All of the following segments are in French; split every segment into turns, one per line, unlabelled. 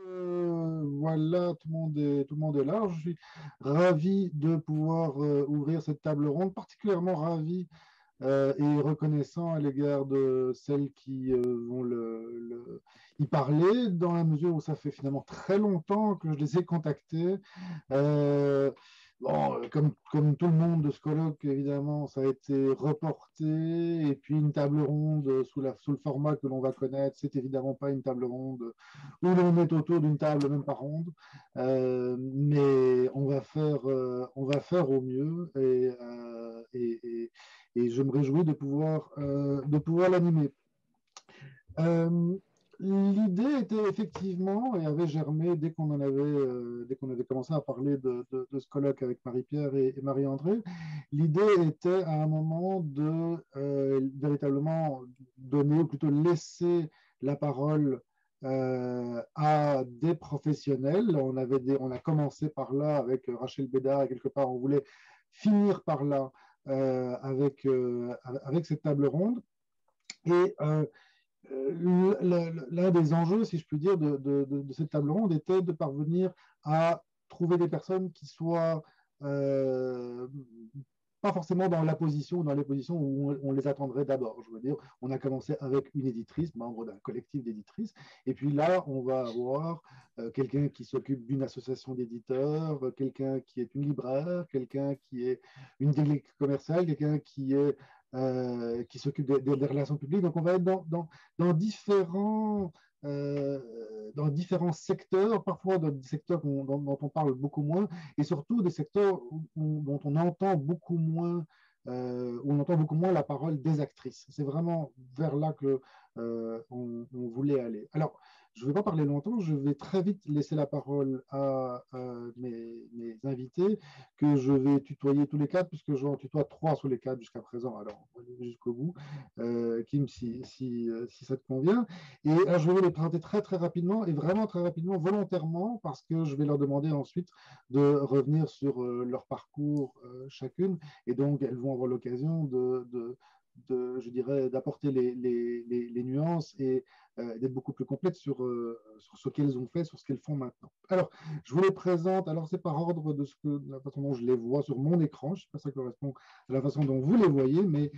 Voilà, tout le monde est là. Je suis ravi de pouvoir ouvrir cette table ronde, particulièrement ravi et reconnaissant à l'égard de celles qui vont y parler, dans la mesure où ça fait finalement très longtemps que je les ai contactées. Euh, bon, comme tout le monde de ce colloque, évidemment, ça a été reporté, et puis une table ronde sous le format que l'on va connaître, c'est évidemment pas une table ronde où l'on est autour d'une table, même pas ronde. Mais on va faire au mieux et je me réjouis de pouvoir l'animer. Euh, L'idée était effectivement, et avait germé dès qu'on avait commencé à parler de ce colloque avec Marie-Pierre et Marie-André, l'idée était à un moment de véritablement donner, ou plutôt laisser la parole à des professionnels. On a commencé par là avec Rachel Bédard, et quelque part on voulait finir par là avec cette table ronde. Et l'un des enjeux, si je puis dire, de cette table ronde était de parvenir à trouver des personnes qui soient euh, pas forcément dans la position, dans les positions où on les attendrait d'abord. Je veux dire, on a commencé avec une éditrice, membre d'un collectif d'éditrices, et puis là, on va avoir quelqu'un qui s'occupe d'une association d'éditeurs, quelqu'un qui est une libraire, quelqu'un qui est une déléguée commerciale, quelqu'un qui s'occupe des relations publiques. Donc, on va être dans dans différents secteurs, parfois dans des secteurs dont on parle beaucoup moins, et surtout des secteurs dont on entend beaucoup moins, où on entend beaucoup moins la parole des actrices. C'est vraiment vers là que on voulait aller. Alors, je ne vais pas parler longtemps, je vais très vite laisser la parole à mes invités, que je vais tutoyer tous les quatre, puisque j'en tutoie trois sur les quatre jusqu'à présent. Alors, on va aller jusqu'au bout. Kim, si ça te convient. Et alors, je vais les présenter très très rapidement, et vraiment très rapidement, volontairement, parce que je vais leur demander ensuite de revenir sur leur parcours chacune, et donc elles vont avoir l'occasion je dirais, d'apporter les nuances et d'être beaucoup plus complètes sur ce qu'elles ont fait, sur ce qu'elles font maintenant. Alors, je vous les présente, alors c'est par ordre de la façon dont je les vois sur mon écran, je ne sais pas si ça correspond à la façon dont vous les voyez, mais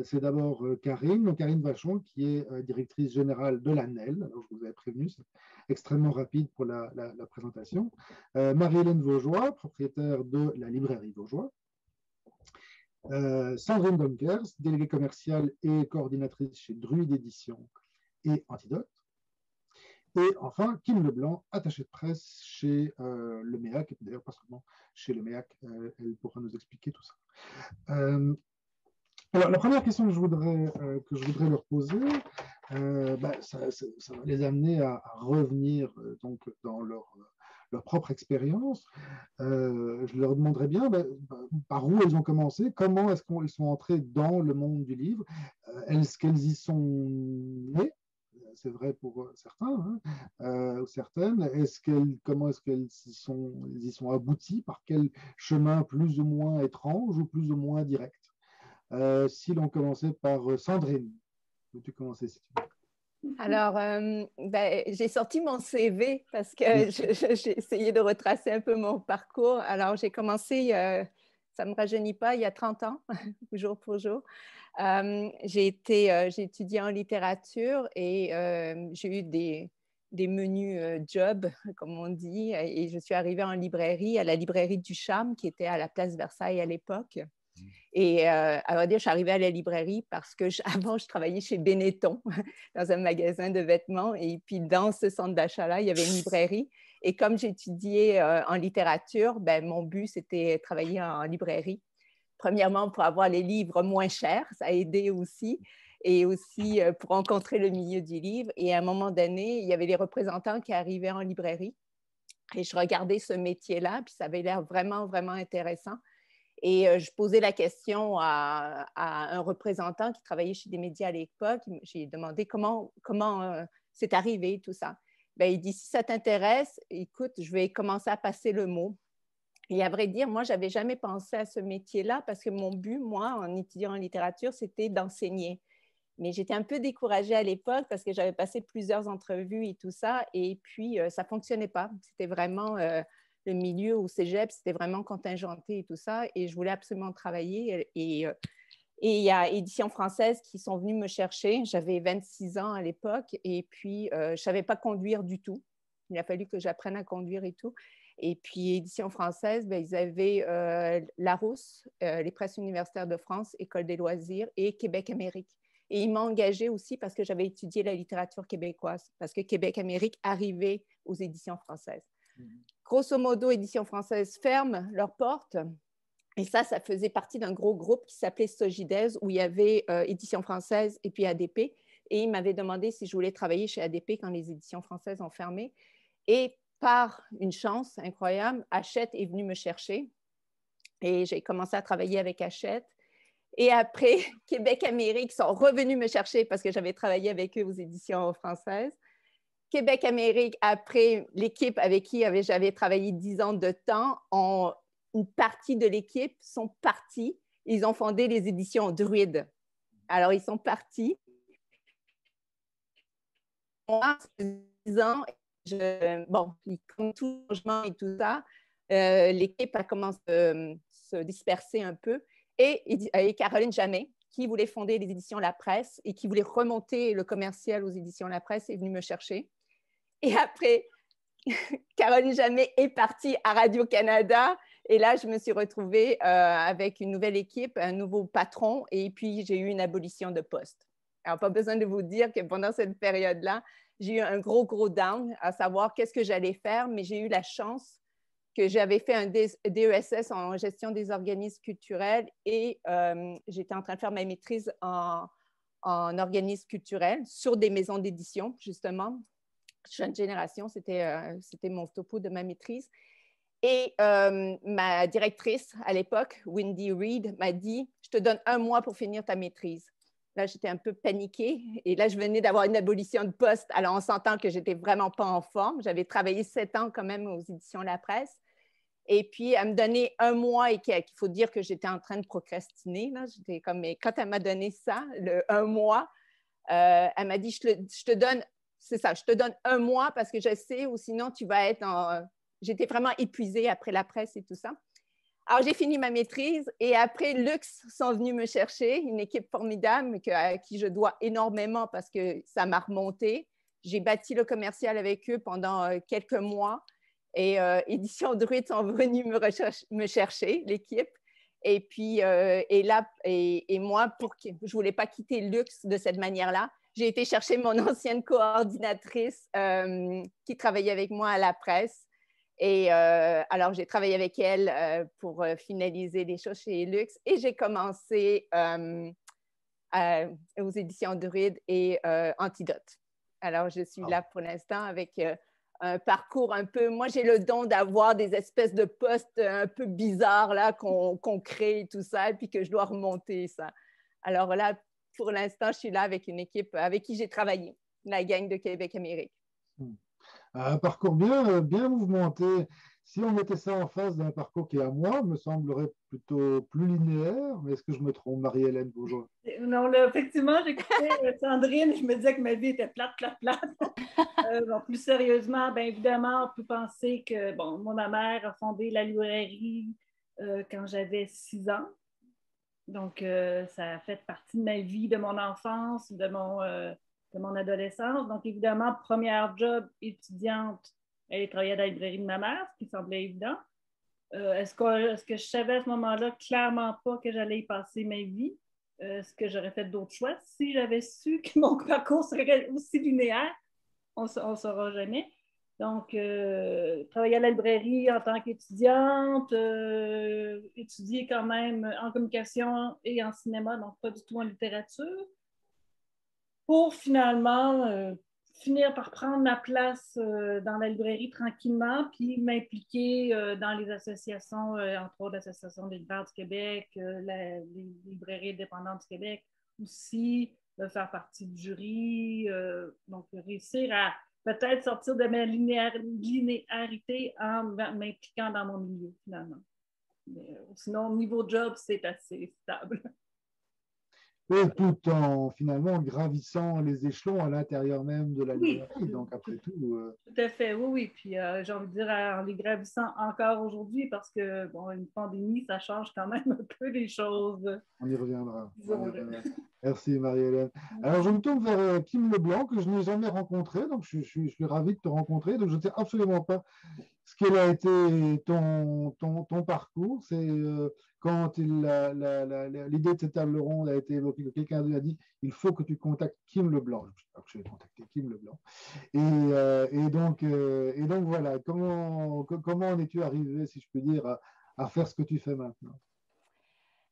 c'est d'abord Karine, donc Karine Vachon, qui est directrice générale de l'ANEL. Alors, je vous avais prévenu, c'est extrêmement rapide pour la présentation. Marie-Hélène Vaugeois, propriétaire de la librairie Vaugeois. Sandrine Donkers, déléguée commerciale et coordinatrice chez Druide Édition et Antidote. Et enfin, Kim Leblanc, attachée de presse chez le MEAC, d'ailleurs pas seulement chez le MEAC, elle pourra nous expliquer tout ça. Alors, la première question que je voudrais leur poser, ça va les amener à revenir donc dans leur propre expérience. Je leur demanderais bien par où elles ont commencé, comment est-ce qu'elles sont entrées dans le monde du livre, est-ce qu'elles y sont nées, c'est vrai pour certains, ou certaines, comment est-ce qu'elles y sont abouties, par quel chemin plus ou moins étrange ou plus ou moins direct. Si l'on commençait par Sandrine, peux-tu commencer si tu veux?
Alors, j'ai sorti mon CV parce que
Oui.
j'ai essayé de retracer un peu mon parcours. Alors, j'ai commencé, ça ne me rajeunit pas, il y a 30 ans, jour pour jour. J'ai étudié en littérature et j'ai eu des menus jobs, comme on dit, et je suis arrivée en librairie, à la librairie du Charme, qui était à la place Versailles à l'époque. Et à vrai dire, je suis arrivée à la librairie parce que avant, je travaillais chez Benetton, dans un magasin de vêtements. Et puis, dans ce centre d'achat-là, il y avait une librairie. Et comme j'étudiais en littérature, ben, mon but, c'était de travailler en librairie. Premièrement, pour avoir les livres moins chers, ça a aidé aussi. Et aussi pour rencontrer le milieu du livre. Et à un moment donné, il y avait les représentants qui arrivaient en librairie. Et je regardais ce métier-là, puis ça avait l'air vraiment, vraiment intéressant. Et je posais la question à un représentant qui travaillait chez des médias à l'époque. J'ai demandé comment c'est arrivé, tout ça. Ben, il dit, si ça t'intéresse, écoute, je vais commencer à passer le mot. Et à vrai dire, moi, je n'avais jamais pensé à ce métier-là parce que mon but, moi, en étudiant en littérature, c'était d'enseigner. Mais j'étais un peu découragée à l'époque parce que j'avais passé plusieurs entrevues et tout ça. Et puis, ça ne fonctionnait pas. C'était vraiment le milieu au cégep, c'était vraiment contingenté et tout ça. Et je voulais absolument travailler. Et il y a Éditions françaises qui sont venues me chercher. J'avais 26 ans à l'époque. Et puis, je ne savais pas conduire du tout. Il a fallu que j'apprenne à conduire et tout. Et puis, Éditions françaises, ben, ils avaient Larousse, les presses universitaires de France, École des loisirs et Québec-Amérique. Et ils m'ont engagée aussi parce que j'avais étudié la littérature québécoise, parce que Québec-Amérique arrivait aux éditions françaises. Grosso modo, Éditions françaises ferment leurs portes. Et ça faisait partie d'un gros groupe qui s'appelait Sogides, où il y avait Éditions françaises et puis ADP. Et ils m'avaient demandé si je voulais travailler chez ADP quand les éditions françaises ont fermé. Et par une chance incroyable, Hachette est venu me chercher. Et j'ai commencé à travailler avec Hachette. Et après, Québec-Amérique sont revenus me chercher parce que j'avais travaillé avec eux aux éditions françaises. Québec-Amérique, après, l'équipe avec qui j'avais travaillé 10 ans de temps, une partie de l'équipe sont partis. Ils ont fondé les éditions Druide. Alors, ils sont partis. Moi, 10 ans, bon, comme tout changement et tout ça, l'équipe a commencé à se disperser un peu. Et Caroline Jamet, qui voulait fonder les éditions La Presse et qui voulait remonter le commercial aux éditions La Presse, est venue me chercher. Et après, Caroline Jamet est partie à Radio-Canada. Et là, je me suis retrouvée avec une nouvelle équipe, un nouveau patron, et puis j'ai eu une abolition de poste. Alors, pas besoin de vous dire que pendant cette période-là, j'ai eu un gros down à savoir qu'est-ce que j'allais faire, mais j'ai eu la chance que j'avais fait un DESS en gestion des organismes culturels et j'étais en train de faire ma maîtrise en organismes culturels sur des maisons d'édition, justement. Jeune génération, c'était mon topo de ma maîtrise. Et ma directrice à l'époque, Wendy Reed, m'a dit « Je te donne 1 mois pour finir ta maîtrise ». Là, j'étais un peu paniquée. Et là, je venais d'avoir une abolition de poste. Alors, on s'entend que je n'étais vraiment pas en forme. J'avais travaillé 7 ans quand même aux éditions La Presse. Et puis, elle me donnait 1 mois et qu'il faut dire que j'étais en train de procrastiner. J'étais comme, mais quand elle m'a donné ça, le 1 mois, elle m'a dit, je te donne, c'est ça, je te donne 1 mois parce que je sais, ou sinon tu vas être en... J'étais vraiment épuisée après la presse et tout ça. Alors, j'ai fini ma maîtrise et après, Lux sont venus me chercher, une équipe formidable à qui je dois énormément parce que ça m'a remonté. J'ai bâti le commercial avec eux pendant quelques mois et Éditions Druide sont venus me chercher, l'équipe. Et puis, et moi, je ne voulais pas quitter Lux de cette manière-là. J'ai été chercher mon ancienne coordinatrice qui travaillait avec moi à la presse. Et alors, j'ai travaillé avec elle pour finaliser les choses chez Lux et j'ai commencé aux éditions Druide et Antidote. Alors, je suis là pour l'instant avec un parcours un peu... Moi, j'ai le don d'avoir des espèces de postes un peu bizarres là qu'on crée et tout ça, et puis que je dois remonter ça. Alors là, pour l'instant, je suis là avec une équipe avec qui j'ai travaillé, la gang de Québec-Amérique.
Un parcours bien mouvementé. Si on mettait ça en face d'un parcours qui, à moi, me semblerait plutôt plus linéaire, mais est-ce que je me trompe, Marie-Hélène Bourgeois?
Non, là, effectivement, j'écoutais Sandrine et je me disais que ma vie était plate. Bon, plus sérieusement, bien évidemment, on peut penser que, bon, moi, ma mère a fondé la librairie quand j'avais 6 ans. Donc, ça a fait partie de ma vie, de mon enfance, de mon adolescence. Donc, évidemment, première job étudiante, elle travaillait à la librairie de ma mère, ce qui semblait évident. Est-ce que je savais à ce moment-là clairement pas que j'allais y passer ma vie? Est-ce que j'aurais fait d'autres choix? Si j'avais su que mon parcours serait aussi linéaire, on ne saura jamais. Donc, travailler à la librairie en tant qu'étudiante, étudier quand même en communication et en cinéma, donc pas du tout en littérature, pour finalement finir par prendre ma place dans la librairie tranquillement, puis m'impliquer dans les associations, entre autres l'Association des libraires du Québec, les librairies indépendantes du Québec, aussi faire partie du jury, donc réussir à peut-être sortir de ma linéarité en m'impliquant dans mon milieu, finalement. Mais, sinon, niveau job, c'est assez stable.
Et tout en finalement gravissant les échelons à l'intérieur même de la
Oui,
librairie. Donc après tout,
tout à fait, oui, oui. Puis j'ai envie de dire, en les gravissant encore aujourd'hui, parce que, bon, une pandémie, ça change quand même un peu les choses,
on y reviendra. On y
disons-le.
reviendra. Merci Marie-Hélène. Alors je me tourne vers Kim Leblanc, que je n'ai jamais rencontré, donc je suis ravi de te rencontrer. Donc je ne sais absolument pas ce quel a été ton parcours. C'est quand l'idée de cette table ronde a été évoquée, que quelqu'un a dit il faut que tu contactes Kim Leblanc. Alors je vais contacter Kim Leblanc. Et donc voilà, comment en es-tu arrivé, si je peux dire, à faire ce que tu fais maintenant?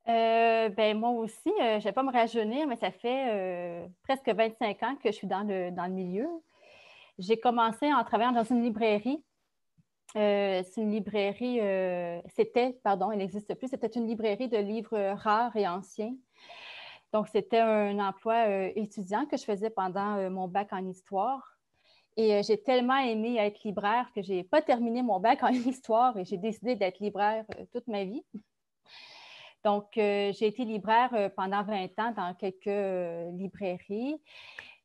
Ben, moi aussi, je ne vais pas me rajeunir, mais ça fait presque 25 ans que je suis dans le milieu. J'ai commencé en travaillant dans une librairie. C'est une librairie, pardon, elle n'existe plus, c'était une librairie de livres rares et anciens. Donc, c'était un emploi étudiant que je faisais pendant mon bac en histoire. Et j'ai tellement aimé être libraire que je n'ai pas terminé mon bac en histoire et j'ai décidé d'être libraire toute ma vie. Donc, j'ai été libraire pendant 20 ans dans quelques librairies.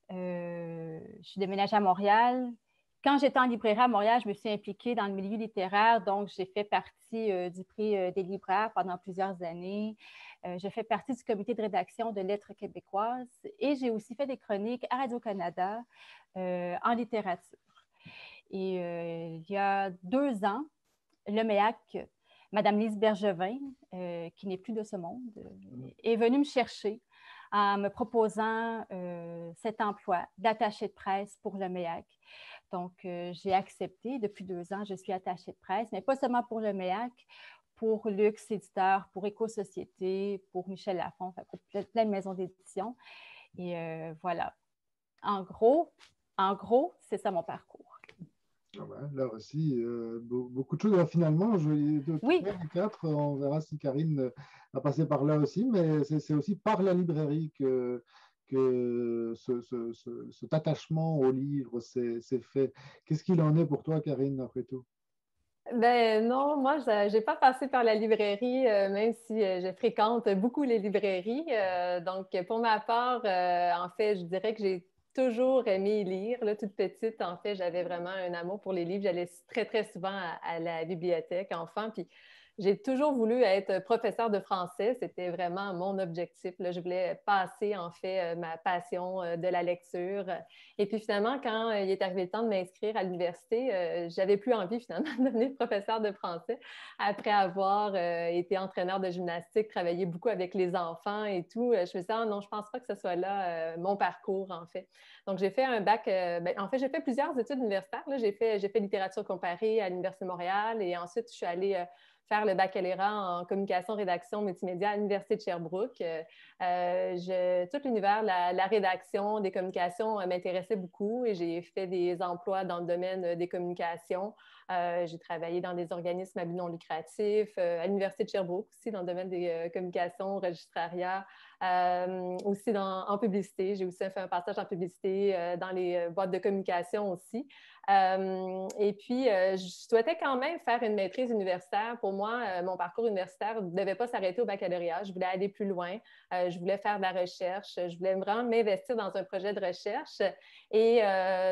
Je suis déménagée à Montréal. Quand j'étais en librairie à Montréal, je me suis impliquée dans le milieu littéraire. Donc, j'ai fait partie du prix des libraires pendant plusieurs années. J'ai fait partie du comité de rédaction de Lettres québécoises et j'ai aussi fait des chroniques à Radio-Canada en littérature. Et il y a 2 ans, le MEAC, Madame Lise Bergevin, qui n'est plus de ce monde, est venue me chercher en me proposant cet emploi d'attachée de presse pour le MEAC. Donc, j'ai accepté. Depuis 2 ans, je suis attachée de presse, mais pas seulement pour le MEAC, pour Luxe Éditeur, pour Éco-Société, pour Michel Lafon, enfin, pour plein de maisons d'édition. Et voilà. En gros, c'est ça mon parcours.
Ah ben, là aussi, beaucoup de choses. Alors, finalement,
Oui.
3 ou 4, on verra si Karine a passé par là aussi, mais c'est aussi par la librairie que cet attachement au livre s'est fait. Qu'est-ce qu'il en est pour toi, Karine, après tout?
Ben non, moi, je n'ai pas passé par la librairie, même si je fréquente beaucoup les librairies. Donc, pour ma part, en fait, je dirais que j'ai toujours aimé lire. Là, toute petite, en fait, j'avais vraiment un amour pour les livres. J'allais très, très souvent à la bibliothèque enfant. Puis, j'ai toujours voulu être professeure de français. C'était vraiment mon objectif. Là. Je voulais passer, en fait, ma passion de la lecture. Et puis finalement, quand il est arrivé le temps de m'inscrire à l'université, j'avais plus envie finalement de devenir professeure de français après avoir été entraîneur de gymnastique, travaillé beaucoup avec les enfants et tout. Je me suis dit, ah, non, je pense pas que ce soit là mon parcours en fait. Donc j'ai fait un bac, en fait j'ai fait plusieurs études universitaires. Là. J'ai fait littérature comparée à l'Université de Montréal et ensuite je suis allée faire le baccalauréat en communication, rédaction, multimédia à l'Université de Sherbrooke. Tout l'univers, la rédaction, des communications m'intéressait beaucoup et j'ai fait des emplois dans le domaine des communications. J'ai travaillé dans des organismes à but non lucratif, à l'Université de Sherbrooke aussi, dans le domaine des communications, registrariat, aussi en publicité. J'ai aussi fait un passage en publicité dans les boîtes de communication aussi. Et puis, je souhaitais quand même faire une maîtrise universitaire. Pour moi, mon parcours universitaire ne devait pas s'arrêter au baccalauréat. Je voulais aller plus loin. Je voulais faire de la recherche. Je voulais vraiment m'investir dans un projet de recherche. Et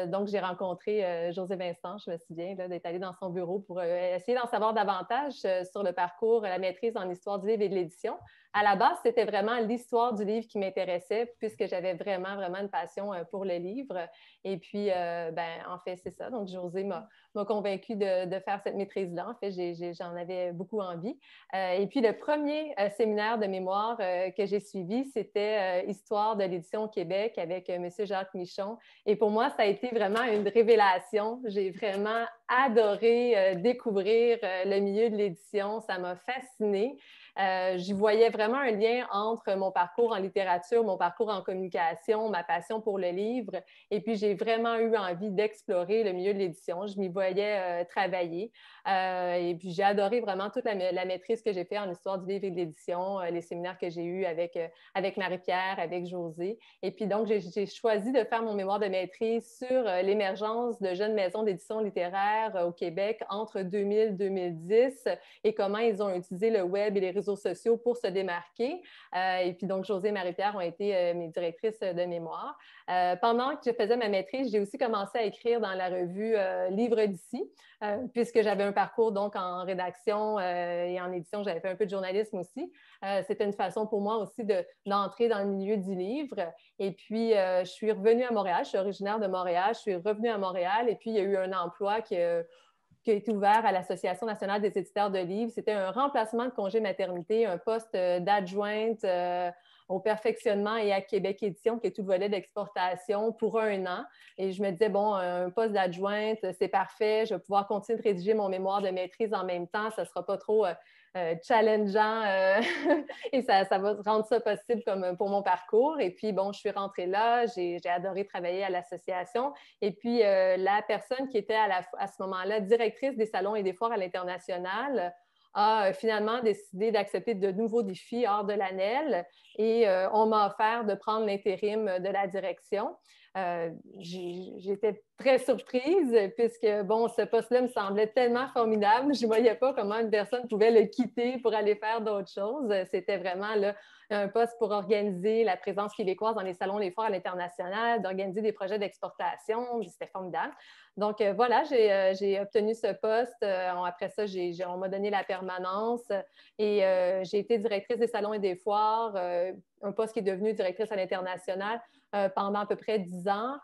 donc, j'ai rencontré José Vincent, je me souviens, d'être allée dans son bureau pour essayer d'en savoir davantage sur le parcours, la maîtrise en histoire du livre et de l'édition. À la base, c'était vraiment l'histoire du livre qui m'intéressait puisque j'avais vraiment, vraiment une passion pour le livre. Et puis, en fait, c'est ça. Donc, José m'a convaincue de faire cette maîtrise-là. En fait, j'en avais beaucoup envie. Et puis, le premier séminaire de mémoire que j'ai suivi, c'était Histoire de l'édition au Québec avec M. Jacques Michon. Et pour moi, ça a été vraiment une révélation. J'ai vraiment adoré découvrir le milieu de l'édition. Ça m'a fascinée. J'y voyais vraiment un lien entre mon parcours en littérature, mon parcours en communication, ma passion pour le livre. Et puis, j'ai vraiment eu envie d'explorer le milieu de l'édition. Je m'y voyais travailler. Et puis, j'ai adoré vraiment toute la maîtrise que j'ai faite en histoire du livre et de l'édition, les séminaires que j'ai eus avec Marie-Pierre, avec José. Et puis, donc, j'ai choisi de faire mon mémoire de maîtrise sur l'émergence de jeunes maisons d'édition littéraire au Québec entre 2000 et 2010 et comment ils ont utilisé le web et les réseaux réseaux sociaux pour se démarquer. Et puis donc, Josée et Marie-Pierre ont été mes directrices de mémoire. Pendant que je faisais ma maîtrise, j'ai aussi commencé à écrire dans la revue Livre d'ici, puisque j'avais un parcours donc en rédaction et en édition. J'avais fait un peu de journalisme aussi. C'était une façon pour moi aussi d'entrer dans le milieu du livre. Et puis, je suis revenue à Montréal. Je suis originaire de Montréal. Je suis revenue à Montréal et puis il y a eu un emploi qui a été ouvert à l'Association nationale des éditeurs de livres. C'était un remplacement de congé maternité, un poste d'adjointe au perfectionnement et à Québec Édition, qui est tout le volet d'exportation, pour 1 an. Et je me disais, bon, un poste d'adjointe, c'est parfait. Je vais pouvoir continuer de rédiger mon mémoire de maîtrise en même temps. Ça ne sera pas trop challengeant et ça va rendre ça possible comme pour mon parcours. Et puis, bon, je suis rentrée là. J'ai adoré travailler à l'association. Et puis, la personne qui était à ce moment-là directrice des salons et des foires à l'international a finalement décidé d'accepter de nouveaux défis hors de l'ANEL et on m'a offert de prendre l'intérim de la direction. J'étais très surprise puisque, bon, ce poste-là me semblait tellement formidable. Je ne voyais pas comment une personne pouvait le quitter pour aller faire d'autres choses. C'était vraiment là, un poste pour organiser la présence québécoise dans les salons, les foires à l'international, d'organiser des projets d'exportation. C'était formidable. Donc, voilà, j'ai obtenu ce poste. Après ça, on m'a donné la permanence et j'ai été directrice des salons et des foires, un poste qui est devenu directrice à l'international pendant à peu près 10 ans.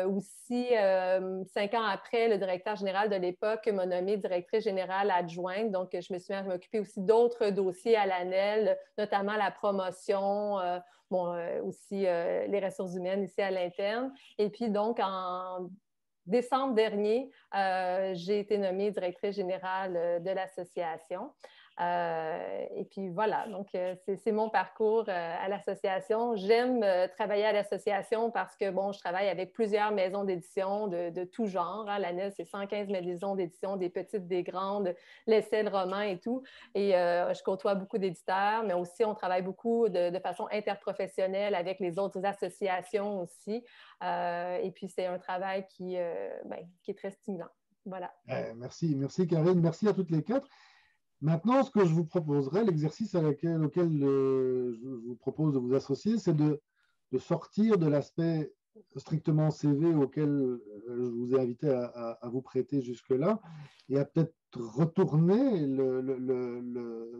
Aussi, 5 ans après, le directeur général de l'époque m'a nommée directrice générale adjointe. Donc, je me suis occupée aussi d'autres dossiers à l'ANEL, notamment la promotion, aussi les ressources humaines ici à l'interne. Et puis, donc, en décembre dernier, j'ai été nommée directrice générale de l'association. Et puis voilà, donc c'est mon parcours à l'association. J'aime travailler à l'association parce que, bon, je travaille avec plusieurs maisons d'édition de tout genre. Hein. L'ANEL, c'est 115 maisons d'édition, des petites, des grandes, l'essai, le roman et tout. Et je côtoie beaucoup d'éditeurs, mais aussi on travaille beaucoup de façon interprofessionnelle avec les autres associations aussi. Et puis c'est un travail qui est très stimulant. Voilà.
Merci Karine, merci à toutes les 4. Maintenant, ce que je vous proposerai, l'exercice auquel je vous propose de vous associer, c'est de sortir de l'aspect strictement CV auquel je vous ai invité à vous prêter jusque-là et à peut-être retourner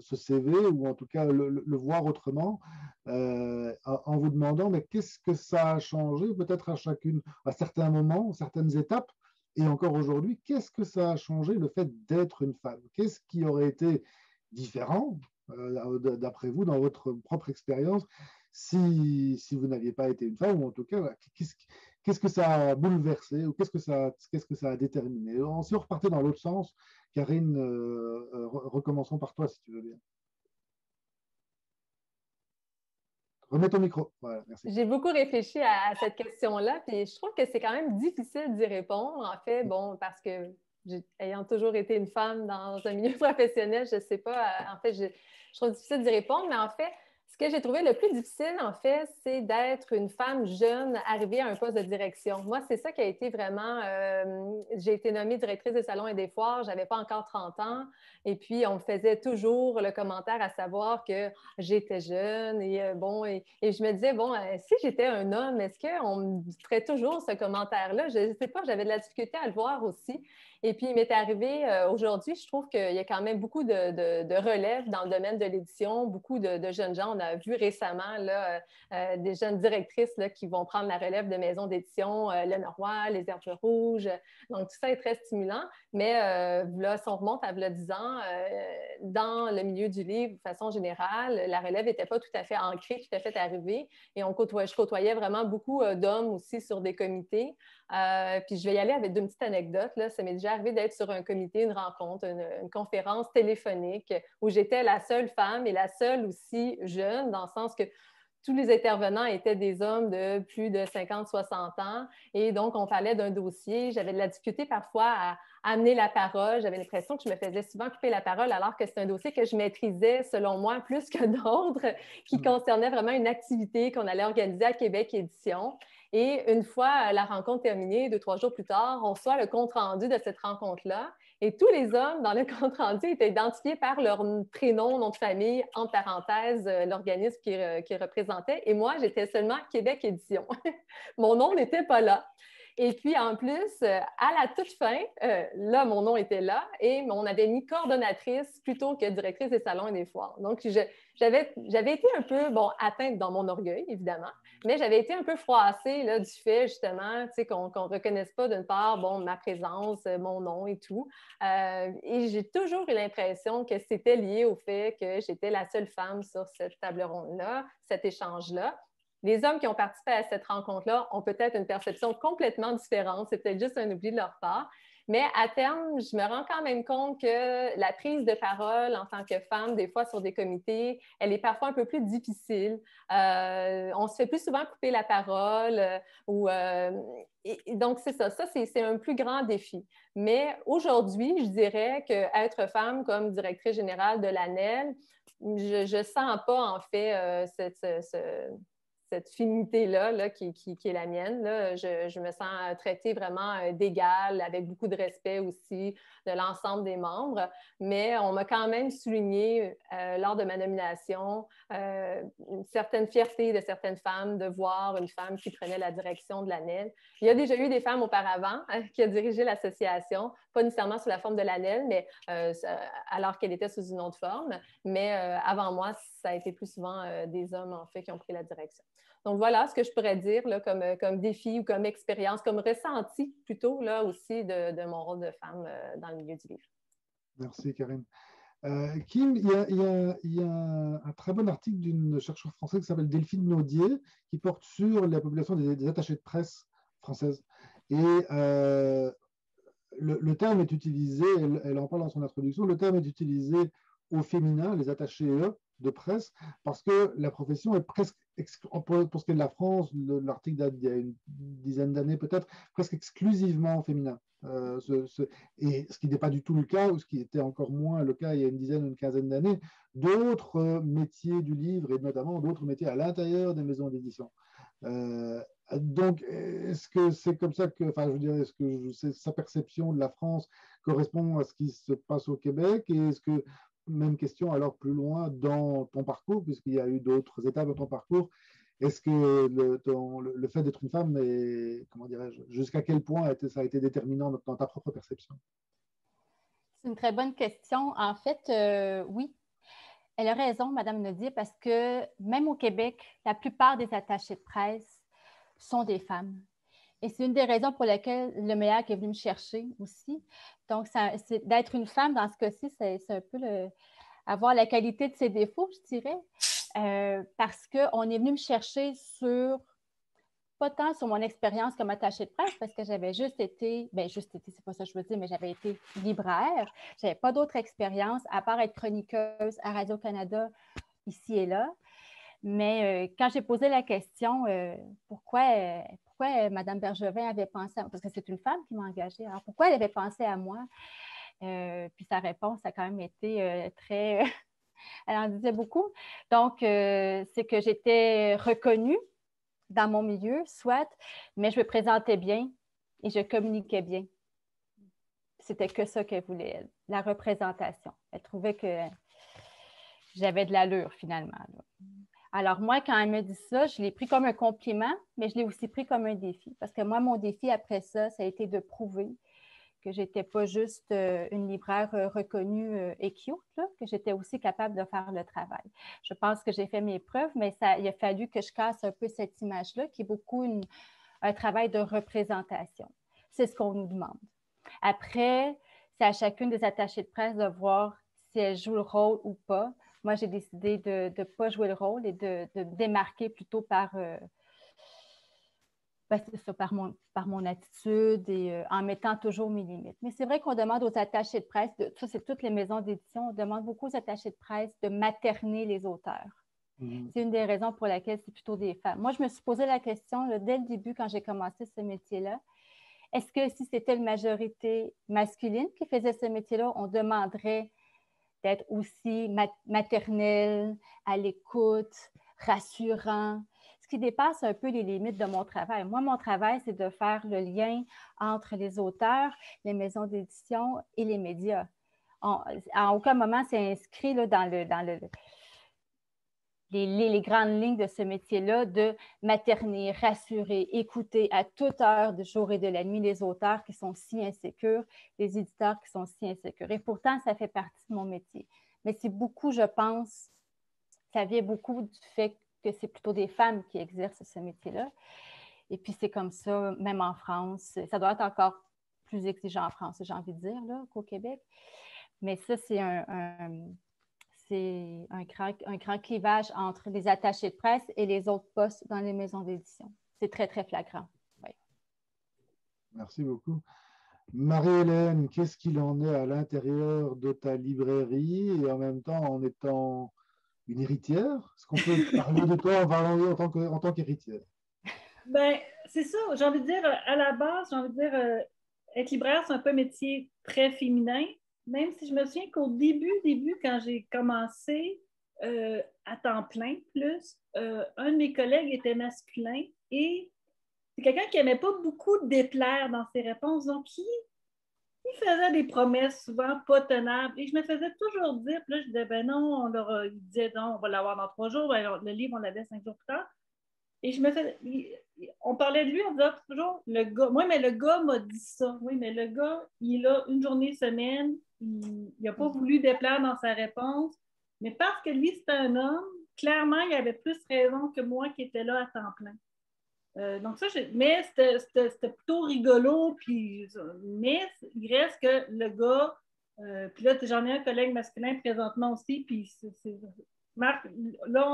ce CV ou en tout cas le voir autrement en vous demandant mais qu'est-ce que ça a changé peut-être à certains moments, certaines étapes. Et encore aujourd'hui, qu'est-ce que ça a changé le fait d'être une femme? Qu'est-ce qui aurait été différent, d'après vous, dans votre propre expérience, si vous n'aviez pas été une femme, ou en tout cas, qu'est-ce que ça a bouleversé, ou qu'est-ce que ça a déterminé? Si on repartait dans l'autre sens, Karine, recommençons par toi, si tu veux bien. Remets ton micro. Voilà, merci.
J'ai beaucoup réfléchi à cette question-là, puis je trouve que c'est quand même difficile d'y répondre, en fait, bon, parce que ayant toujours été une femme dans un milieu professionnel, je ne sais pas, en fait, je trouve difficile d'y répondre, mais en fait, ce que j'ai trouvé le plus difficile, en fait, c'est d'être une femme jeune arrivée à un poste de direction. Moi, c'est ça qui a été vraiment... j'ai été nommée directrice des salons et des foires, je n'avais pas encore 30 ans, et puis on me faisait toujours le commentaire à savoir que j'étais jeune, et et je me disais, bon, si j'étais un homme, est-ce qu'on me ferait toujours ce commentaire-là? Je ne sais pas, j'avais de la difficulté à le voir aussi. Et puis, il m'est arrivé aujourd'hui, je trouve qu'il y a quand même beaucoup de relève dans le domaine de l'édition, beaucoup de jeunes gens. On a vu récemment là, des jeunes directrices là, qui vont prendre la relève de maisons d'édition, Le Noroy, Les Herbes Rouges. Donc, tout ça est très stimulant. Mais là, si on remonte à 10 ans, dans le milieu du livre, de façon générale, la relève n'était pas tout à fait ancrée, tout à fait arrivée. Et je côtoyais vraiment beaucoup d'hommes aussi sur des comités. Puis je vais y aller avec une petite anecdote. Là. Ça m'est déjà arrivé d'être sur un comité, une rencontre, une conférence téléphonique où j'étais la seule femme et la seule aussi jeune, dans le sens que tous les intervenants étaient des hommes de plus de 50-60 ans. Et donc, on parlait d'un dossier. J'avais de la difficulté parfois à amener la parole. J'avais l'impression que je me faisais souvent couper la parole alors que c'est un dossier que je maîtrisais, selon moi, plus que d'autres, qui concernait vraiment une activité qu'on allait organiser à Québec Édition. Et une fois la rencontre terminée, 2-3 jours plus tard, on reçoit le compte-rendu de cette rencontre-là. Et tous les hommes dans le compte-rendu étaient identifiés par leur prénom, nom de famille, entre parenthèses, l'organisme qui représentait. Et moi, j'étais seulement Québec Édition. Mon nom n'était pas là. Et puis, en plus, à la toute fin, là, mon nom était là et on avait mis coordonnatrice plutôt que directrice des salons et des foires. Donc, j'avais été un peu, bon, atteinte dans mon orgueil, évidemment, mais j'avais été un peu froissée là, du fait, justement, tu sais, qu'on ne reconnaisse pas d'une part, bon, ma présence, mon nom et tout. Et j'ai toujours eu l'impression que c'était lié au fait que j'étais la seule femme sur cette table ronde-là, cet échange-là. Les hommes qui ont participé à cette rencontre-là ont peut-être une perception complètement différente. C'est peut-être juste un oubli de leur part. Mais à terme, je me rends quand même compte que la prise de parole en tant que femme, des fois sur des comités, elle est parfois un peu plus difficile. On se fait plus souvent couper la parole. Donc, c'est ça. Ça, c'est un plus grand défi. Mais aujourd'hui, je dirais qu'être femme comme directrice générale de l'ANEL, je ne sens pas, en fait, cette finité-là là, qui est la mienne. Là. Je me sens traitée vraiment d'égale, avec beaucoup de respect aussi de l'ensemble des membres. Mais on m'a quand même souligné lors de ma nomination une certaine fierté de certaines femmes de voir une femme qui prenait la direction de l'ANEL. Il y a déjà eu des femmes auparavant qui ont dirigé l'association, pas nécessairement sous la forme de l'ANEL, mais alors qu'elle était sous une autre forme. Mais avant moi, ça a été plus souvent des hommes, en fait, qui ont pris la direction. Donc, voilà ce que je pourrais dire là, comme défi ou comme expérience, comme ressenti plutôt là aussi de mon rôle de femme dans le milieu du livre.
Merci, Karine. Kim, il y a un très bon article d'une chercheure française qui s'appelle Delphine Naudier qui porte sur la population des attachés de presse françaises. Et le terme est utilisé, elle en parle dans son introduction, le terme est utilisé au féminin, les attachés de presse, parce que la profession est presque, pour ce qui est de la France, l'article date d'il y a une dizaine d'années peut-être, presque exclusivement féminin. Et ce qui n'est pas du tout le cas, ou ce qui était encore moins le cas il y a une dizaine ou une quinzaine d'années, d'autres métiers du livre, et notamment d'autres métiers à l'intérieur des maisons d'édition. Donc, est-ce que c'est comme ça que, enfin, je veux dire, est-ce que sa perception de la France correspond à ce qui se passe au Québec? Et est-ce que, même question alors plus loin dans ton parcours, puisqu'il y a eu d'autres étapes dans ton parcours, est-ce que le fait d'être une femme, est, comment dirais-je, jusqu'à quel point ça a été déterminant dans ta propre perception?
C'est une très bonne question. En fait, oui, elle a raison, Madame Naudier, parce que même au Québec, la plupart des attachés de presse sont des femmes. Et c'est une des raisons pour lesquelles le MEAC est venu me chercher aussi. Donc, d'être une femme, dans ce cas-ci, c'est un peu avoir la qualité de ses défauts, je dirais, parce qu'on est venu me chercher pas tant sur mon expérience comme attachée de presse, parce que j'avais juste été, c'est pas ça que je veux dire, mais j'avais été libraire. Je n'avais pas d'autre expérience, à part être chroniqueuse à Radio-Canada, ici et là. Mais quand j'ai posé la question, pourquoi Mme Bergevin avait pensé à moi, parce que c'est une femme qui m'a engagée, alors pourquoi elle avait pensé à moi? Puis sa réponse a quand même été très... elle en disait beaucoup. Donc, c'est que j'étais reconnue dans mon milieu, soit, mais je me présentais bien et je communiquais bien. C'était que ça qu'elle voulait, elle, la représentation. Elle trouvait que j'avais de l'allure, finalement. Là. Alors, moi, quand elle me dit ça, je l'ai pris comme un compliment, mais je l'ai aussi pris comme un défi. Parce que moi, mon défi après ça, ça a été de prouver que je n'étais pas juste une libraire reconnue et cute, là, que j'étais aussi capable de faire le travail. Je pense que j'ai fait mes preuves, mais il a fallu que je casse un peu cette image-là, qui est beaucoup un travail de représentation. C'est ce qu'on nous demande. Après, c'est à chacune des attachées de presse de voir si elle joue le rôle ou pas. Moi, j'ai décidé de ne pas jouer le rôle et de me démarquer plutôt par mon attitude et en mettant toujours mes limites. Mais c'est vrai qu'on demande aux attachés de presse, ça c'est toutes les maisons d'édition, on demande beaucoup aux attachés de presse de materner les auteurs. C'est une des raisons pour laquelle c'est plutôt des femmes. Moi, je me suis posé la question là, dès le début quand j'ai commencé ce métier-là. Est-ce que si c'était une majorité masculine qui faisait ce métier-là, on demanderait d'être aussi maternelle, à l'écoute, rassurant? ce qui dépasse un peu les limites de mon travail. Moi, mon travail, c'est de faire le lien entre les auteurs, les maisons d'édition et les médias. À aucun moment, c'est inscrit là, dans les grandes lignes de ce métier-là, de materner, rassurer, écouter à toute heure du jour et de la nuit les auteurs qui sont si insécures, les éditeurs qui sont si insécures. Et pourtant, ça fait partie de mon métier. Mais c'est beaucoup, je pense, ça vient beaucoup du fait que c'est plutôt des femmes qui exercent ce métier-là. Et puis, c'est comme ça, même en France. Ça doit être encore plus exigeant en France, j'ai envie de dire, là, qu'au Québec. Mais ça, c'est un grand clivage entre les attachés de presse et les autres postes dans les maisons d'édition. C'est très, très flagrant. Oui.
Merci beaucoup. Marie-Hélène, qu'est-ce qu'il en est à l'intérieur de ta librairie et en même temps en étant une héritière? Est-ce qu'on peut parler de toi en tant qu'héritière?
Ben, c'est ça, j'ai envie de dire, à la base, j'ai envie de dire, être libraire, c'est un peu un métier très féminin, même si je me souviens qu'au début, quand j'ai commencé à temps plein plus, un de mes collègues était masculin et c'est quelqu'un qui n'aimait pas beaucoup déplaire dans ses réponses, donc il faisait des promesses souvent pas tenables et je me faisais toujours dire, puis là je disais, ben non, il disait non, on va l'avoir dans 3 jours, ben, le livre on l'avait 5 jours plus tard. Et je me faisais, on parlait de lui, on disait toujours, le gars, oui, mais le gars m'a dit ça. Oui, mais le gars, il a une journée semaine, il n'a pas voulu déplaire dans sa réponse, mais parce que lui, c'est un homme, clairement, il avait plus raison que moi qui était là à temps plein. Donc ça, mais c'était plutôt rigolo, puis, mais il reste que le gars, puis là, j'en ai un collègue masculin présentement aussi, puis Marc, là,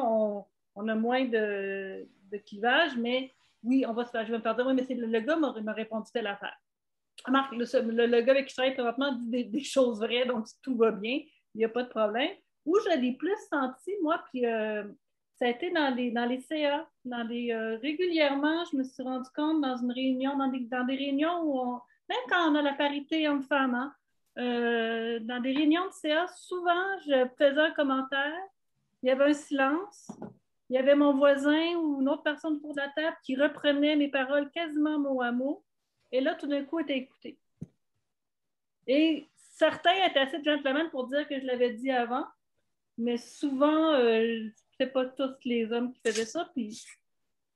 on a moins de clivage, mais oui, je vais me faire dire, oui, mais c'est le gars m'a répondu telle affaire. Marc, le gars avec qui je travaille présentement dit des choses vraies, donc tout va bien, il n'y a pas de problème. Où je l'ai plus senti, moi, puis ça a été dans les CA, régulièrement, je me suis rendu compte dans une réunion, dans des réunions où même quand on a la parité homme-femme, hein, dans des réunions de CA, souvent, je faisais un commentaire, il y avait un silence, il y avait mon voisin ou une autre personne autour de la table qui reprenait mes paroles quasiment mot à mot, et là, tout d'un coup, était écouté. Et certains étaient assez gentlemen pour dire que je l'avais dit avant, mais souvent, c'est pas tous les hommes qui faisaient ça. Puis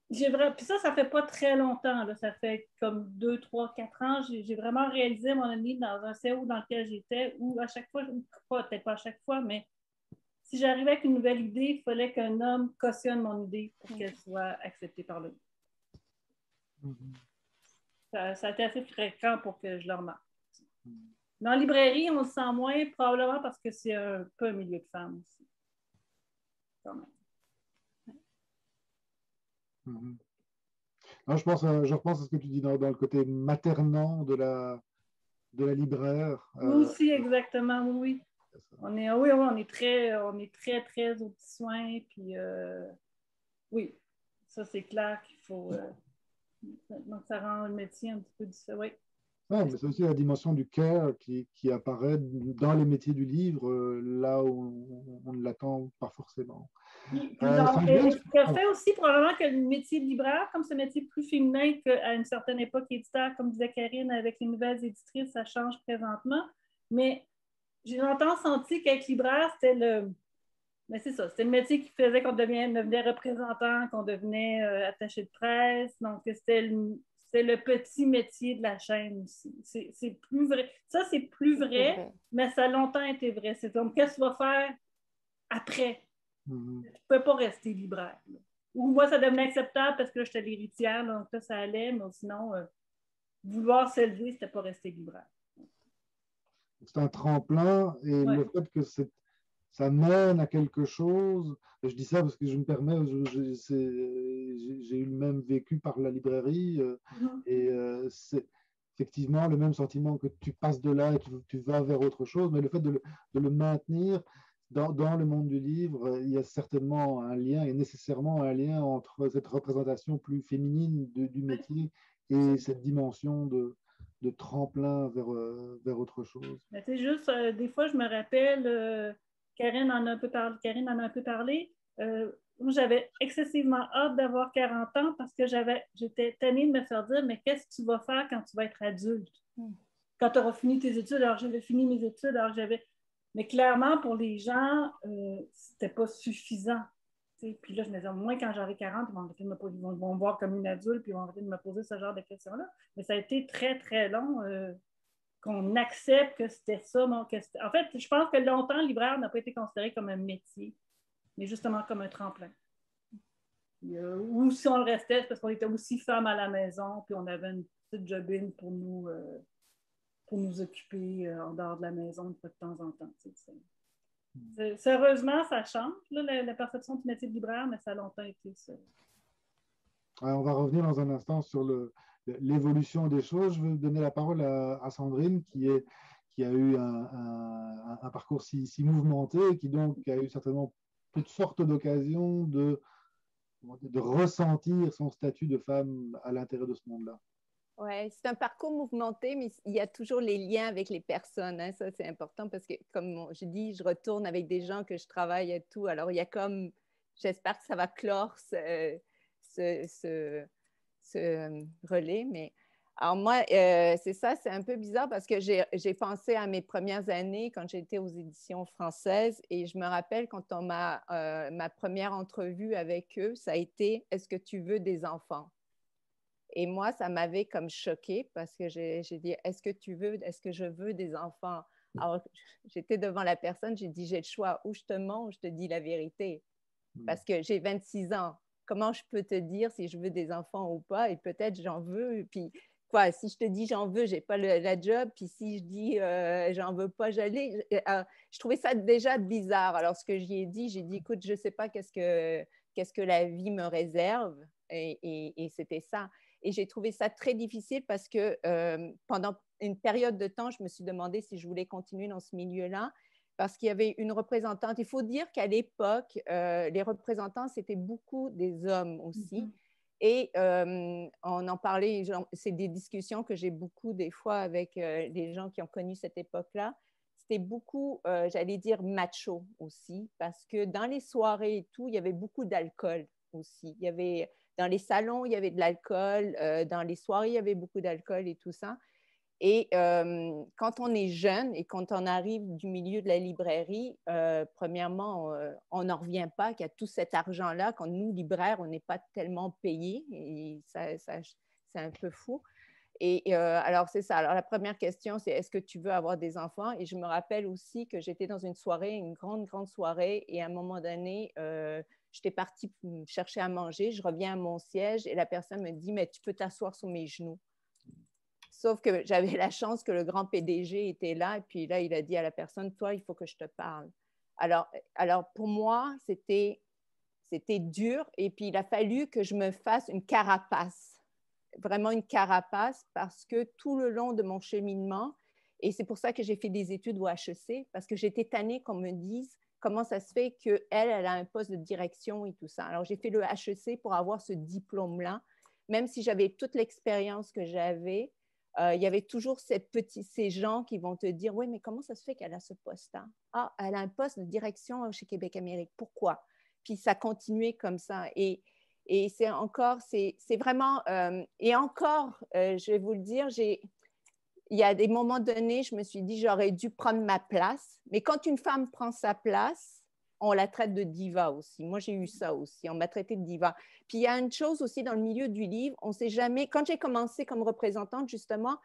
ça fait pas très longtemps. Là. Ça fait comme 2, 3, 4 ans. J'ai vraiment réalisé mon ami dans un CO dans lequel j'étais, où à chaque fois, peut-être pas à chaque fois, mais si j'arrivais avec une nouvelle idée, il fallait qu'un homme cautionne mon idée pour qu'elle soit acceptée par lui. Ça a été assez fréquent pour que je le remarque. Dans la librairie, on le sent moins, probablement parce que c'est un peu un milieu de femmes aussi. Quand même.
Non, je repense à ce que tu dis dans le côté maternant de la libraire.
Nous aussi, exactement, oui. On est très, très aux petits soins. Puis, oui, ça, c'est clair qu'il faut. Donc, ça rend le métier un petit peu différent. Oui.
Ouais, mais c'est aussi la dimension du care qui apparaît dans les métiers du livre, là où on ne l'attend pas forcément.
Ce qui a fait aussi probablement que le métier de libraire, comme ce métier plus féminin qu'à une certaine époque éditeur, comme disait Karine, avec les nouvelles éditrices, ça change présentement. Mais j'ai longtemps senti qu'être libraire, c'était c'était le métier qui faisait qu'on devenait représentant, qu'on devenait attaché de presse. Donc, c'était le petit métier de la chaîne aussi. C'est plus vrai. Ça, c'est plus vrai, mais ça a longtemps été vrai. C'est comme, qu'est-ce que tu vas faire après? Tu ne peux pas rester libraire. Là. Ou moi, ça devenait acceptable parce que là, j'étais l'héritière, donc là, ça allait, mais sinon, vouloir s'élever, c'était pas rester libraire.
C'est un tremplin et le fait que ça mène à quelque chose, et je dis ça parce que je me permets, j'ai eu le même vécu par la librairie et c'est effectivement le même sentiment que tu passes de là et tu vas vers autre chose, mais le fait de le maintenir dans le monde du livre, il y a certainement un lien et nécessairement un lien entre cette représentation plus féminine du métier et cette dimension de tremplin vers autre chose.
C'est juste, des fois, je me rappelle, Karine en a un peu parlé, moi, j'avais excessivement hâte d'avoir 40 ans parce que j'étais tannée de me faire dire, mais qu'est-ce que tu vas faire quand tu vas être adulte? Quand tu auras fini tes études, alors j'avais fini mes études, alors j'avais... Mais clairement, pour les gens, c'était pas suffisant. T'sais. Puis là, je me disais, au moins quand j'aurai 40, ils vont me voir comme une adulte, puis ils vont arrêter de me poser ce genre de questions-là. Mais ça a été très, très long qu'on accepte que c'était ça. En fait, je pense que longtemps, le libraire n'a pas été considéré comme un métier, mais justement comme un tremplin. Ou si on le restait, c'est parce qu'on était aussi femmes à la maison, puis on avait une petite jobine pour nous occuper en dehors de la maison de temps en temps. Heureusement, ça change, là, la perception du métier de libraire, mais ça a longtemps été ça.
On va revenir dans un instant sur l'évolution des choses. Je veux donner la parole à Sandrine, qui a eu un parcours si mouvementé, et qui donc a eu certainement toutes sortes d'occasions de ressentir son statut de femme à l'intérieur de ce monde-là.
Oui, c'est un parcours mouvementé, mais il y a toujours les liens avec les personnes. Hein. Ça, c'est important parce que, comme je dis, je retourne avec des gens que je travaille et tout. Alors, il y a comme, j'espère que ça va clore ce relais. Mais, alors moi, c'est ça, c'est un peu bizarre parce que j'ai pensé à mes premières années quand j'étais aux éditions françaises et je me rappelle quand on ma première entrevue avec eux, ça a été « Est-ce que tu veux des enfants ?» Et moi, ça m'avait comme choquée parce que j'ai dit, est-ce que je veux des enfants? Alors, j'étais devant la personne, j'ai dit, j'ai le choix, ou je te mens ou je te dis la vérité. Parce que j'ai 26 ans. Comment je peux te dire si je veux des enfants ou pas? Et peut-être j'en veux. Puis, quoi, si je te dis j'en veux, j'ai pas la job. Puis si je dis j'en veux pas, j'allais. Je trouvais ça déjà bizarre. Alors, ce que j'ai dit, écoute, je sais pas qu'est-ce que la vie me réserve. Et c'était ça. Et j'ai trouvé ça très difficile parce que pendant une période de temps, je me suis demandé si je voulais continuer dans ce milieu-là parce qu'il y avait une représentante. Il faut dire qu'à l'époque, les représentants, c'était beaucoup des hommes aussi. Mm-hmm. Et on en parlait, c'est des discussions que j'ai beaucoup des fois avec les gens qui ont connu cette époque-là. C'était beaucoup, j'allais dire, macho aussi parce que dans les soirées et tout, il y avait beaucoup d'alcool aussi. Il y avait... Dans les salons, il y avait de l'alcool. Dans les soirées, il y avait beaucoup d'alcool et tout ça. Et quand on est jeune et quand on arrive du milieu de la librairie, premièrement, on n'en revient pas qu'il y a tout cet argent-là. Quand nous, libraires, on n'est pas tellement payés. Et ça, c'est un peu fou. Et alors, c'est ça. Alors, la première question, c'est est-ce que tu veux avoir des enfants? Et je me rappelle aussi que j'étais dans une soirée, une grande, grande soirée. Et à un moment donné, j'étais partie chercher à manger. Je reviens à mon siège et la personne me dit, mais tu peux t'asseoir sur mes genoux. Sauf que j'avais la chance que le grand PDG était là. Et puis là, il a dit à la personne, toi, il faut que je te parle. Alors pour moi, c'était dur. Et puis, il a fallu que je me fasse une carapace. Vraiment une carapace parce que tout le long de mon cheminement, et c'est pour ça que j'ai fait des études au HEC, parce que j'étais tannée qu'on me dise comment ça se fait qu'elle a un poste de direction et tout ça. Alors, j'ai fait le HEC pour avoir ce diplôme-là. Même si j'avais toute l'expérience que j'avais, il y avait toujours ces gens qui vont te dire, oui, mais comment ça se fait qu'elle a ce poste-là? Ah, elle a un poste de direction chez Québec Amérique. Pourquoi? Puis ça continuait comme ça. Et c'est vraiment, et encore, je vais vous le dire, il y a des moments donnés, je me suis dit, j'aurais dû prendre ma place. Mais quand une femme prend sa place, on la traite de diva aussi. Moi, j'ai eu ça aussi. On m'a traité de diva. Puis, il y a une chose aussi dans le milieu du livre, on ne sait jamais. Quand j'ai commencé comme représentante, justement,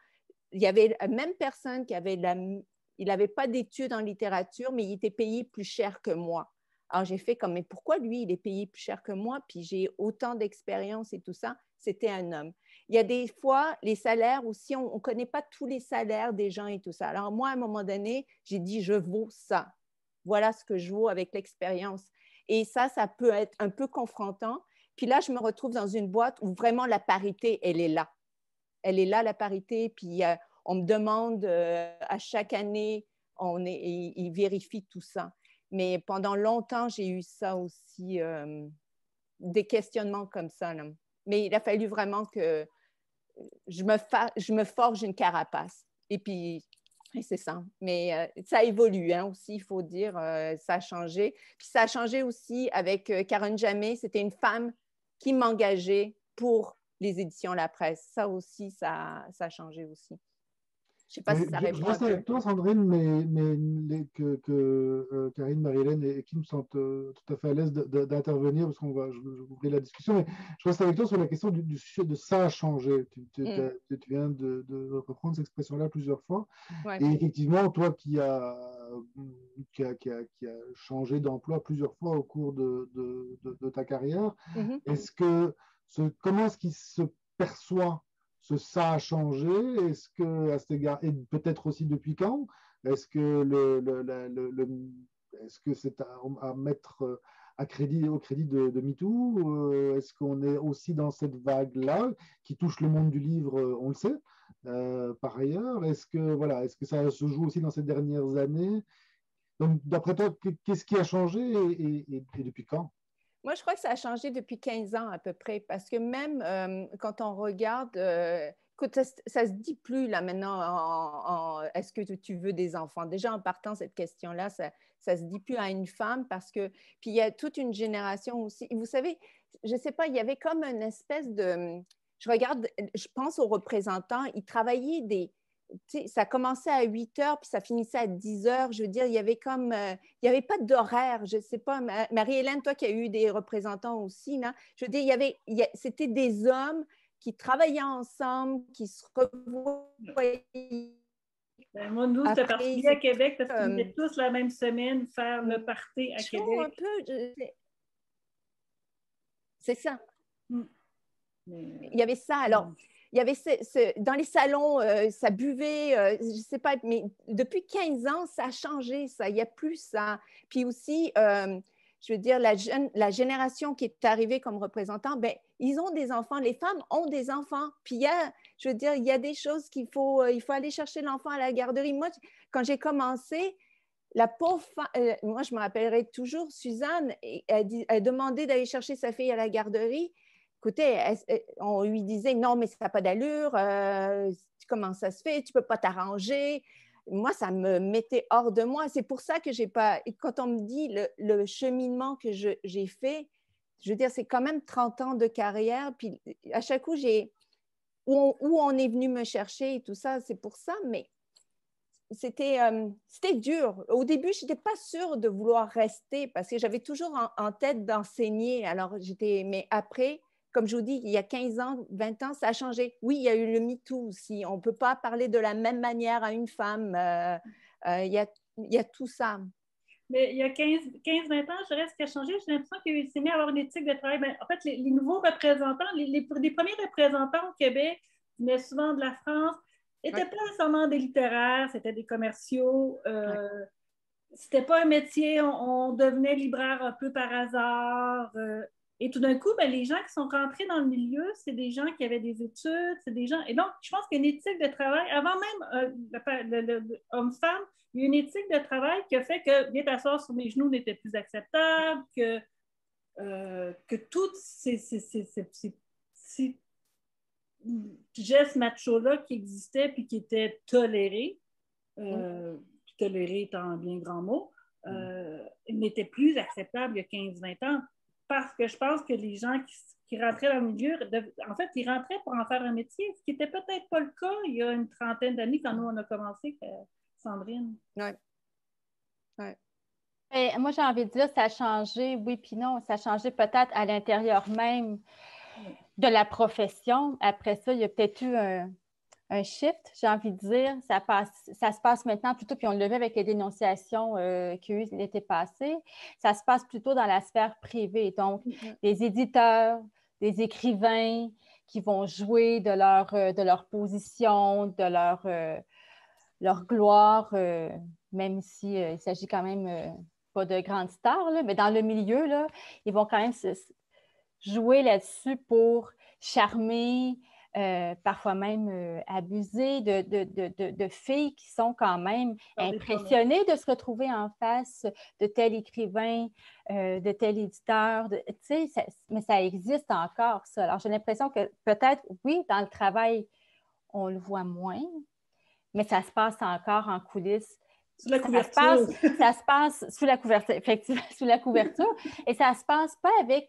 il y avait la même personne qui avait il n'avait pas d'études en littérature, mais il était payé plus cher que moi. Alors, j'ai fait comme, mais pourquoi lui, il est payé plus cher que moi, puis j'ai autant d'expérience et tout ça? C'était un homme. Il y a des fois, les salaires aussi, on ne connaît pas tous les salaires des gens et tout ça. Alors, moi, à un moment donné, j'ai dit, je vaux ça. Voilà ce que je vaux avec l'expérience. Et ça peut être un peu confrontant. Puis là, je me retrouve dans une boîte où vraiment la parité, elle est là. Elle est là, la parité. Puis on me demande à chaque année, ils vérifient tout ça. Mais pendant longtemps, j'ai eu ça aussi, des questionnements comme ça. Là. Mais il a fallu vraiment que je me forge une carapace. Et puis, Et c'est ça. Mais ça évolue hein, aussi, il faut dire. Ça a changé. Puis ça a changé aussi avec Karen Jamé. C'était une femme qui m'engageait pour les éditions La Presse. Ça aussi, ça a changé aussi. Je ne sais pas si ça
Je
répond un
reste
peu.
avec toi, Sandrine, mais que Karine, Marie-Hélène et Kim sont tout à fait à l'aise d'intervenir parce qu'on va ouvrir la discussion. Mais je reste avec toi sur la question du sujet de ça a changé. Tu viens de reprendre cette expression-là plusieurs fois.
Ouais.
Et effectivement, toi qui a changé d'emploi plusieurs fois au cours de ta carrière, comment est-ce qu'il se perçoit ça a changé? Est-ce que à cet égard, et peut-être aussi depuis quand? Est-ce que est-ce que c'est à mettre au crédit de MeToo? Est-ce qu'on est aussi dans cette vague-là qui touche le monde du livre, on le sait, par ailleurs? Est-ce que ça se joue aussi dans ces dernières années? Donc, d'après toi, qu'est-ce qui a changé et depuis quand?
Moi, je crois que ça a changé depuis 15 ans à peu près, parce que même quand on regarde, écoute, ça se dit plus là maintenant, est-ce que tu veux des enfants? Déjà en partant cette question-là, ça se dit plus à une femme parce que, puis il y a toute une génération aussi. Vous savez, je sais pas, il y avait comme une espèce de, je pense aux représentants, ils travaillaient ça commençait à 8 heures, puis ça finissait à 10 heures. Je veux dire, il y avait comme, il n'y avait pas d'horaire. Je ne sais pas, Marie-Hélène, toi qui as eu des représentants aussi, là, je veux dire, c'était des hommes qui travaillaient ensemble, qui se revoyaient.
Moi, nous, c'était particulier à Québec parce qu'ils venaient tous la même semaine faire le party à Québec.
Un peu, c'est ça. Il y avait ça. Alors, il y avait dans les salons, ça buvait, je ne sais pas, mais depuis 15 ans, ça a changé, ça. Il n'y a plus ça. Puis aussi, je veux dire, la génération qui est arrivée comme représentant, ben, ils ont des enfants, les femmes ont des enfants. Puis je veux dire, il y a des choses il faut aller chercher l'enfant à la garderie. Moi, quand j'ai commencé, la pauvre femme, moi, je me rappellerai toujours, Suzanne, elle demandait d'aller chercher sa fille à la garderie. Écoutez, on lui disait, non, mais ça n'a pas d'allure, comment ça se fait, tu ne peux pas t'arranger. Moi, ça me mettait hors de moi. C'est pour ça que j'ai pas, quand on me dit le cheminement que j'ai fait, je veux dire, c'est quand même 30 ans de carrière, puis à chaque coup, où on est venu me chercher et tout ça, c'est pour ça, mais c'était dur. Au début, je n'étais pas sûre de vouloir rester parce que j'avais toujours en tête d'enseigner. Alors, mais après, comme je vous dis, il y a 15 ans, 20 ans, ça a changé. Oui, il y a eu le MeToo aussi. On ne peut pas parler de la même manière à une femme. Il y a tout ça.
Mais il y a 15-20 ans, je dirais, ce qui a changé, j'ai l'impression qu'il s'est mis à avoir une éthique de travail. En fait, les nouveaux représentants, les premiers représentants au Québec venaient souvent de la France, n'étaient pas nécessairement des littéraires, c'était des commerciaux. C'était pas un métier, on devenait libraire un peu par hasard. Et tout d'un coup, les gens qui sont rentrés dans le milieu, c'est des gens qui avaient des études, c'est des gens. Et donc, je pense qu'il y a une éthique de travail. Avant même homme-femme, il y a une éthique de travail qui a fait que bien t'asseoir sur mes genoux n'était plus acceptable, que toutes ces gestes machos-là qui existaient puis qui étaient tolérés, tolérés étant un bien grand mot, n'étaient plus acceptables il y a 15-20 ans. Parce que je pense que les gens qui rentraient dans le milieu, en fait, ils rentraient pour en faire un métier, ce qui n'était peut-être pas le cas il y a une trentaine d'années quand nous, on a commencé, Sandrine.
Oui.
Et moi, j'ai envie de dire, ça a changé, oui, puis non, ça a changé peut-être à l'intérieur même de la profession. Après ça, il y a peut-être eu un shift, j'ai envie de dire. Ça se passe maintenant plutôt, puis on le vu avec les dénonciations qu'il y a eu l'été passé, ça se passe plutôt dans la sphère privée. Donc, des éditeurs, des écrivains qui vont jouer de leur position, de leur gloire, même si il s'agit quand même pas de grandes stars, là, mais dans le milieu, là, ils vont quand même jouer là-dessus pour charmer, parfois même abuser de filles qui sont quand même impressionnées de se retrouver en face de tel écrivain, de tel éditeur. Mais ça existe encore, ça. Alors, j'ai l'impression que peut-être, oui, dans le travail, on le voit moins, mais ça se passe encore en coulisses.
Sous la couverture.
Ça se passe sous la couverture, effectivement, sous la couverture. Et ça se passe pas avec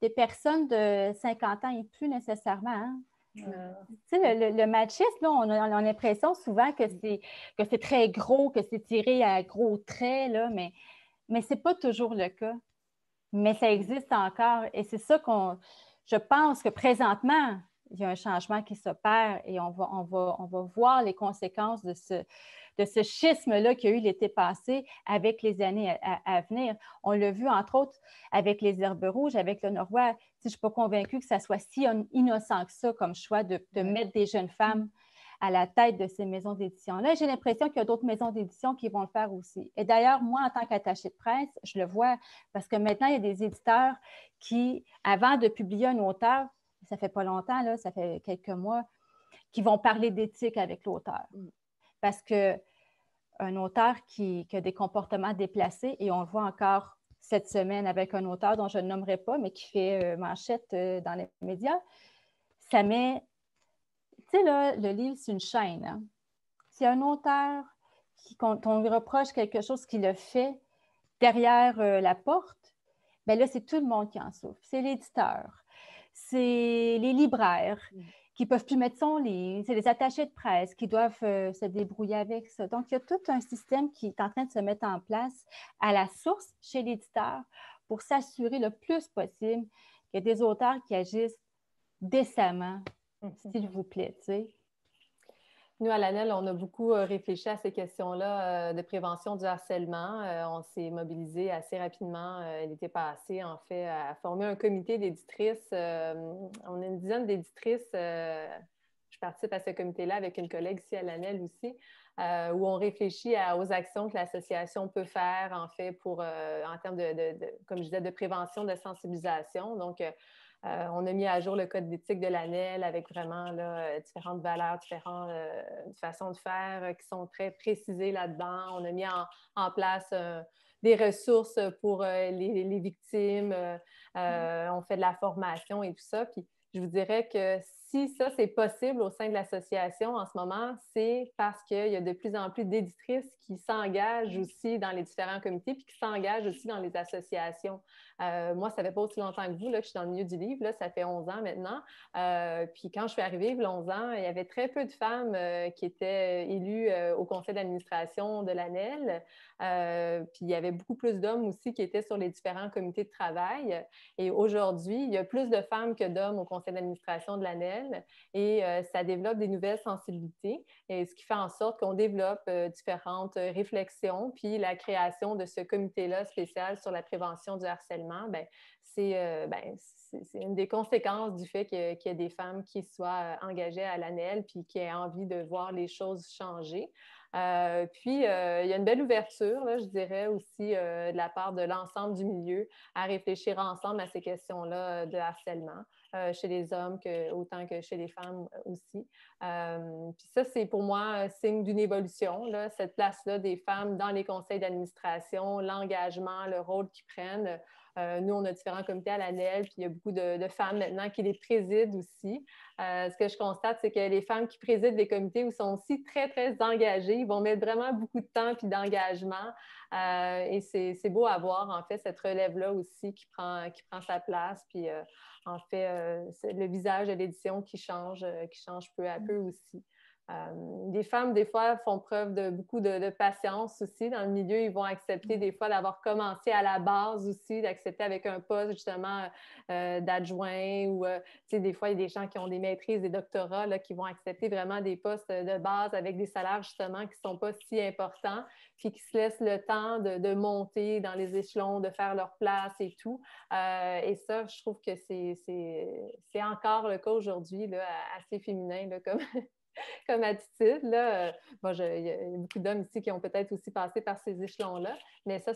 des personnes de 50 ans et plus nécessairement. Hein? Tu sais, le machisme, là, on a l'impression souvent que c'est très gros, que c'est tiré à gros traits, là, mais ce n'est pas toujours le cas. Mais ça existe encore. Et c'est ça je pense que présentement, il y a un changement qui s'opère et on va voir les conséquences de ce schisme-là qu'il y a eu l'été passé avec les années à venir. On l'a vu, entre autres, avec les Herbes rouges, avec le Norois. Je ne suis pas convaincue que ça soit si innocent que ça comme choix de mettre des jeunes femmes à la tête de ces maisons d'édition-là. J'ai l'impression qu'il y a d'autres maisons d'édition qui vont le faire aussi. Et d'ailleurs, moi, en tant qu'attachée de presse, je le vois parce que maintenant, il y a des éditeurs qui, avant de publier un auteur, ça fait pas longtemps, là, ça fait quelques mois, qui vont parler d'éthique avec l'auteur. Parce qu'un auteur qui a des comportements déplacés, et on le voit encore cette semaine avec un auteur dont je ne nommerai pas, mais qui fait manchette dans les médias, ça met... Tu sais, là, le livre, c'est une chaîne. Hein? S'il y a un auteur qu'on lui reproche quelque chose qu'il a fait derrière la porte, bien là, c'est tout le monde qui en souffre. C'est l'éditeur, c'est les libraires qui ne peuvent plus mettre son livre, c'est les attachés de presse qui doivent se débrouiller avec ça. Donc, il y a tout un système qui est en train de se mettre en place à la source chez l'éditeur pour s'assurer le plus possible qu'il y a des auteurs qui agissent décemment, s'il vous plaît, tu sais.
Nous, à l'ANEL, on a beaucoup réfléchi à ces questions-là de prévention du harcèlement. On s'est mobilisé assez rapidement l'été passé, en fait, à former un comité d'éditrices. On a une dizaine d'éditrices. Je participe à ce comité-là avec une collègue ici à l'ANEL aussi, où on réfléchit aux actions que l'association peut faire, en fait, en termes comme je disais, de prévention, de sensibilisation. Donc, on a mis à jour le code d'éthique de l'ANEL avec vraiment là, différentes valeurs, différentes façons de faire qui sont très précisées là-dedans. On a mis en place des ressources pour les victimes. On fait de la formation et tout ça. Puis je vous dirais que si ça, c'est possible au sein de l'association en ce moment, c'est parce qu'il y a de plus en plus d'éditrices qui s'engagent aussi dans les différents comités puis qui s'engagent aussi dans les associations. Moi, ça fait pas aussi longtemps que vous là, que je suis dans le milieu du livre. Là, ça fait 11 ans maintenant. Puis quand je suis arrivée, il y a 11 ans, il y avait très peu de femmes qui étaient élues au conseil d'administration de l'ANEL. Puis il y avait beaucoup plus d'hommes aussi qui étaient sur les différents comités de travail. Et aujourd'hui, il y a plus de femmes que d'hommes au conseil d'administration de l'ANEL et ça développe des nouvelles sensibilités, et ce qui fait en sorte qu'on développe différentes réflexions. Puis la création de ce comité-là spécial sur la prévention du harcèlement, c'est une des conséquences du fait qu'il y ait des femmes qui soient engagées à l'ANEL puis qui aient envie de voir les choses changer. Puis, il y a une belle ouverture, là, je dirais aussi, de la part de l'ensemble du milieu à réfléchir ensemble à ces questions-là de harcèlement, chez les hommes autant que chez les femmes aussi. Puis ça, c'est pour moi un signe d'une évolution, là, cette place-là des femmes dans les conseils d'administration, l'engagement, le rôle qu'ils prennent. Nous, on a différents comités à l'ANEL, puis il y a beaucoup de femmes maintenant qui les président aussi. Ce que je constate, c'est que les femmes qui président les comités sont aussi très, très engagées. Ils vont mettre vraiment beaucoup de temps puis d'engagement. Et c'est beau à voir, en fait, cette relève-là aussi qui prend sa place. Puis, en fait, c'est le visage de l'édition qui change peu à peu aussi. Les femmes, des fois, font preuve de beaucoup de patience aussi. Dans le milieu, ils vont accepter des fois d'avoir commencé à la base aussi, d'accepter avec un poste justement d'adjoint ou, tu sais, des fois, il y a des gens qui ont des maîtrises, des doctorats là, qui vont accepter vraiment des postes de base avec des salaires justement qui ne sont pas si importants, puis qui se laissent le temps de monter dans les échelons, de faire leur place et tout. Et ça, je trouve que c'est encore le cas aujourd'hui, là, assez féminin, là, comme attitude. Là. Bon, il y a beaucoup d'hommes ici qui ont peut-être aussi passé par ces échelons-là, mais ça,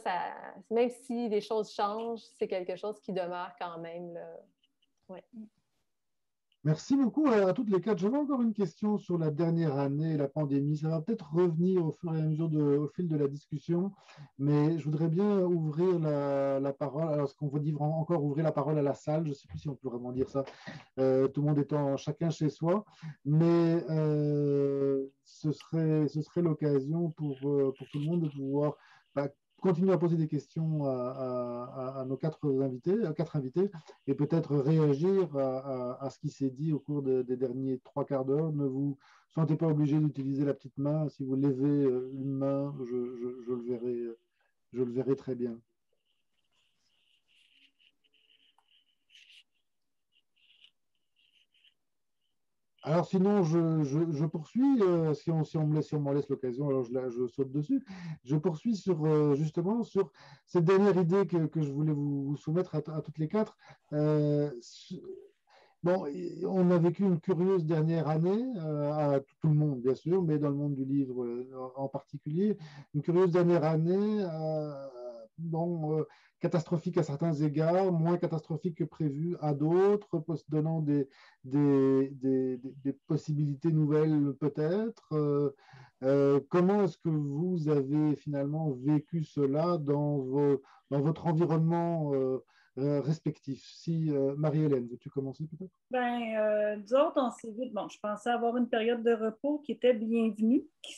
même si les choses changent, c'est quelque chose qui demeure quand même. Là. Ouais.
Merci beaucoup à toutes les quatre. J'avais encore une question sur la dernière année, la pandémie. Ça va peut-être revenir au fur et à mesure au fil de la discussion, mais je voudrais bien ouvrir la parole. Alors, est-ce qu'on va dire encore ouvrir la parole à la salle? Je ne sais plus si on peut vraiment dire ça. Tout le monde étant chacun chez soi, mais ce serait l'occasion pour tout le monde de pouvoir bah, continuer à poser des questions à nos quatre invités, et peut-être réagir à ce qui s'est dit au cours des derniers 3 quarts d'heure. Ne vous sentez pas obligé d'utiliser la petite main. Si vous levez une main, je le verrai très bien. Alors sinon, je poursuis, si on m'en laisse l'occasion, alors je saute dessus. Je poursuis justement sur cette dernière idée que je voulais vous soumettre à toutes les quatre. Bon, on a vécu une curieuse dernière année, à tout le monde bien sûr, mais dans le monde du livre en particulier, une curieuse dernière année, bon, catastrophique à certains égards, moins catastrophique que prévu à d'autres, donnant des possibilités nouvelles peut-être. Comment est-ce que vous avez finalement vécu cela dans votre environnement respectif? Si Marie-Hélène, veux-tu commencer peut-être?
Nous autres, on s'est vite, bon, je pensais avoir une période de repos qui était bienvenue, qui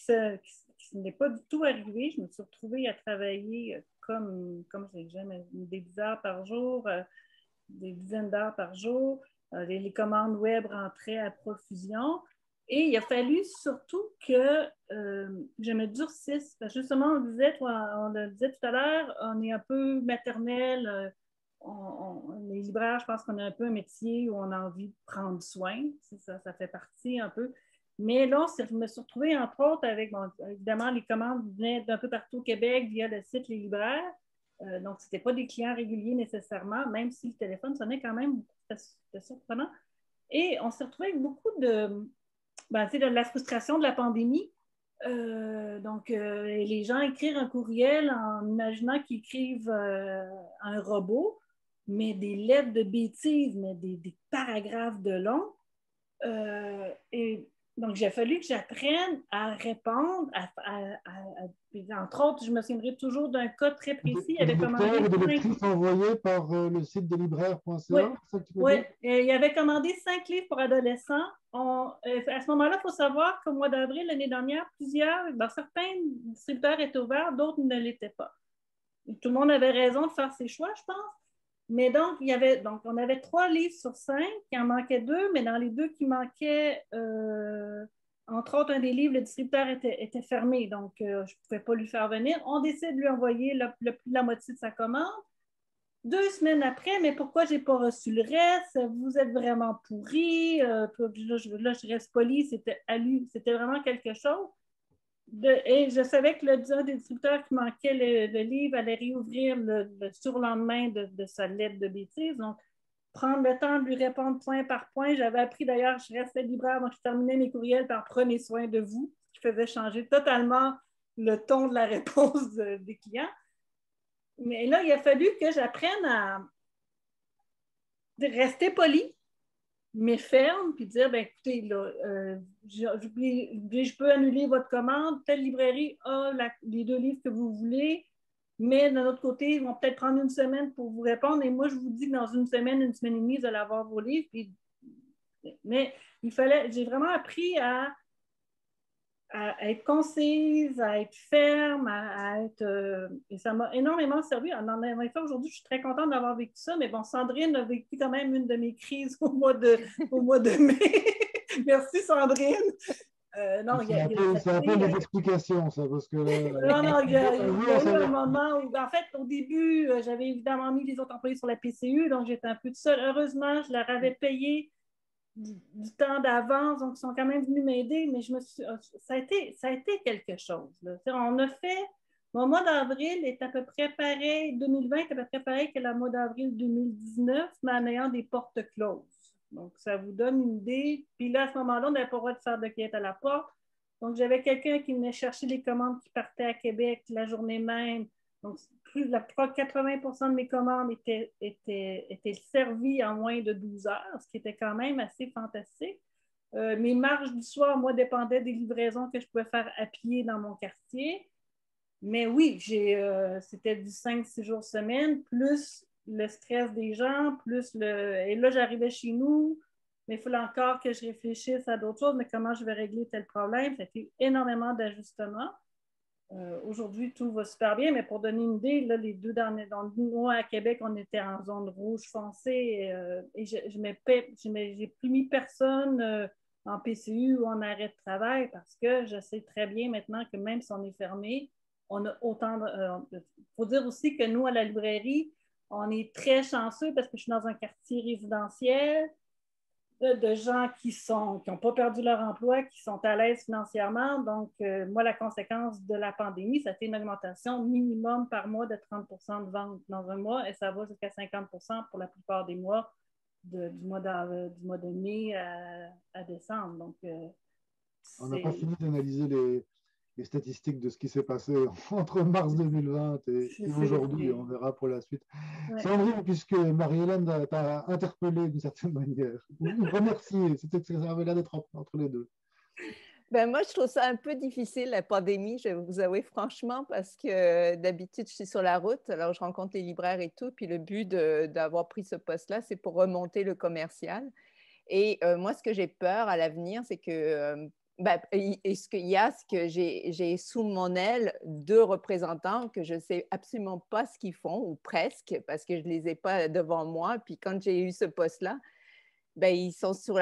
n'est pas du tout arrivée. Je me suis retrouvée à travailler comme des 10 heures par jour, des dizaines d'heures par jour. Les commandes web rentraient à profusion. Et il a fallu surtout que je me durcisse. Parce que justement, on le disait tout à l'heure, on est un peu maternel. Les libraires, je pense qu'on a un peu un métier où on a envie de prendre soin. Ça fait partie un peu. Mais là, je me suis retrouvée, entre autres, avec, bon, évidemment, les commandes venaient d'un peu partout au Québec via le site Les Libraires. Donc, ce n'était pas des clients réguliers nécessairement, même si le téléphone sonnait quand même. C'était surprenant. Et on s'est retrouvé avec beaucoup de la frustration de la pandémie. Les gens écrivent un courriel en imaginant qu'ils écrivent un robot, mais des lettres de bêtises, mais des paragraphes de long. Et donc, il a fallu que j'apprenne à répondre. Entre autres, je me souviendrai toujours d'un cas très précis.
Il avait commandé des lectrices envoyées par le site de libraire.ca.
Oui, il avait commandé 5 livres pour adolescents. À ce moment-là, il faut savoir qu'au mois d'avril l'année dernière, certains distributeurs étaient ouverts, d'autres ne l'étaient pas. Tout le monde avait raison de faire ses choix, je pense. Mais donc, on avait 3 livres sur 5, il en manquait 2, mais dans les 2 qui manquaient, entre autres, un des livres, le distributeur était fermé, donc je ne pouvais pas lui faire venir. On décide de lui envoyer plus de la moitié de sa commande. 2 semaines après, mais pourquoi je n'ai pas reçu le reste? Vous êtes vraiment pourri. Là, je reste poli, c'était vraiment quelque chose. Et je savais que un des distributeurs qui manquait le livre allait réouvrir le surlendemain de sa lettre de bêtises. Donc, prendre le temps de lui répondre point par point. J'avais appris d'ailleurs, je restais libraire, donc je terminais mes courriels par prenez soin de vous, ce qui faisait changer totalement le ton de la réponse des clients. Mais là, il a fallu que j'apprenne à rester poli, mais ferme, puis dire, écoutez, là, je peux annuler votre commande, telle librairie a les 2 livres que vous voulez, mais d'un autre côté, ils vont peut-être prendre une semaine pour vous répondre, et moi, je vous dis que dans une semaine et demie, vous allez avoir vos livres. Mais j'ai vraiment appris à être concise, à être ferme, et ça m'a énormément servi. En effet, aujourd'hui, je suis très contente d'avoir vécu ça, mais bon, Sandrine a vécu quand même une de mes crises au mois de mai. Merci, Sandrine.
C'est un peu des explications, ça, parce que
non, il y a eu un moment où, en fait, au début, j'avais évidemment mis les autres employés sur la PCU, donc j'étais un peu toute seule. Heureusement, je leur avais payé du temps d'avance, donc ils sont quand même venus m'aider, mais ça a été quelque chose. Là. On a fait, mon mois d'avril est à peu près pareil, 2020 est à peu près pareil que le mois d'avril 2019, mais en ayant des portes closes. Donc, ça vous donne une idée. Puis là, à ce moment-là, on n'avait pas le droit de faire de quête à la porte. Donc, j'avais quelqu'un qui venait chercher les commandes qui partaient à Québec la journée même. Donc, 80% de mes commandes étaient servies en moins de 12 heures, ce qui était quand même assez fantastique. Mes marges du soir, moi, dépendaient des livraisons que je pouvais faire à pied dans mon quartier. Mais oui, c'était du 5-6 jours semaine, plus le stress des gens, et là, j'arrivais chez nous, mais il fallait encore que je réfléchisse à d'autres choses, mais comment je vais régler tel problème. Ça fait énormément d'ajustements. Aujourd'hui, tout va super bien, mais pour donner une idée, là, les 2 derniers mois à Québec, on était en zone rouge foncée et j'ai plus mis personne en PCU ou en arrêt de travail parce que je sais très bien maintenant que même si on est fermé, on a autant de... faut dire aussi que nous, à la librairie, on est très chanceux parce que je suis dans un quartier résidentiel de gens qui n'ont pas perdu leur emploi, qui sont à l'aise financièrement. Donc, moi, la conséquence de la pandémie, ça fait une augmentation minimum par mois de 30 de vente dans un mois et ça va jusqu'à 50 pour la plupart des mois, du mois de mai à décembre. Donc,
on n'a pas fini d'analyser les statistiques de ce qui s'est passé entre mars 2020 et aujourd'hui. On verra pour la suite. Ouais. Sandrine, puisque Marie-Hélène t'a interpellée d'une certaine manière, remercier, ça avait l'air d'être entre les deux.
Ben moi, je trouve ça un peu difficile, la pandémie, je vais vous avouer franchement, parce que d'habitude, je suis sur la route, alors je rencontre les libraires et tout, puis le but d'avoir pris ce poste-là, c'est pour remonter le commercial. Et moi, ce que j'ai peur à l'avenir, c'est que ce que j'ai sous mon aile 2 représentants que je ne sais absolument pas ce qu'ils font, ou presque, parce que je ne les ai pas devant moi. Puis quand j'ai eu ce poste-là, ben, ils sont sur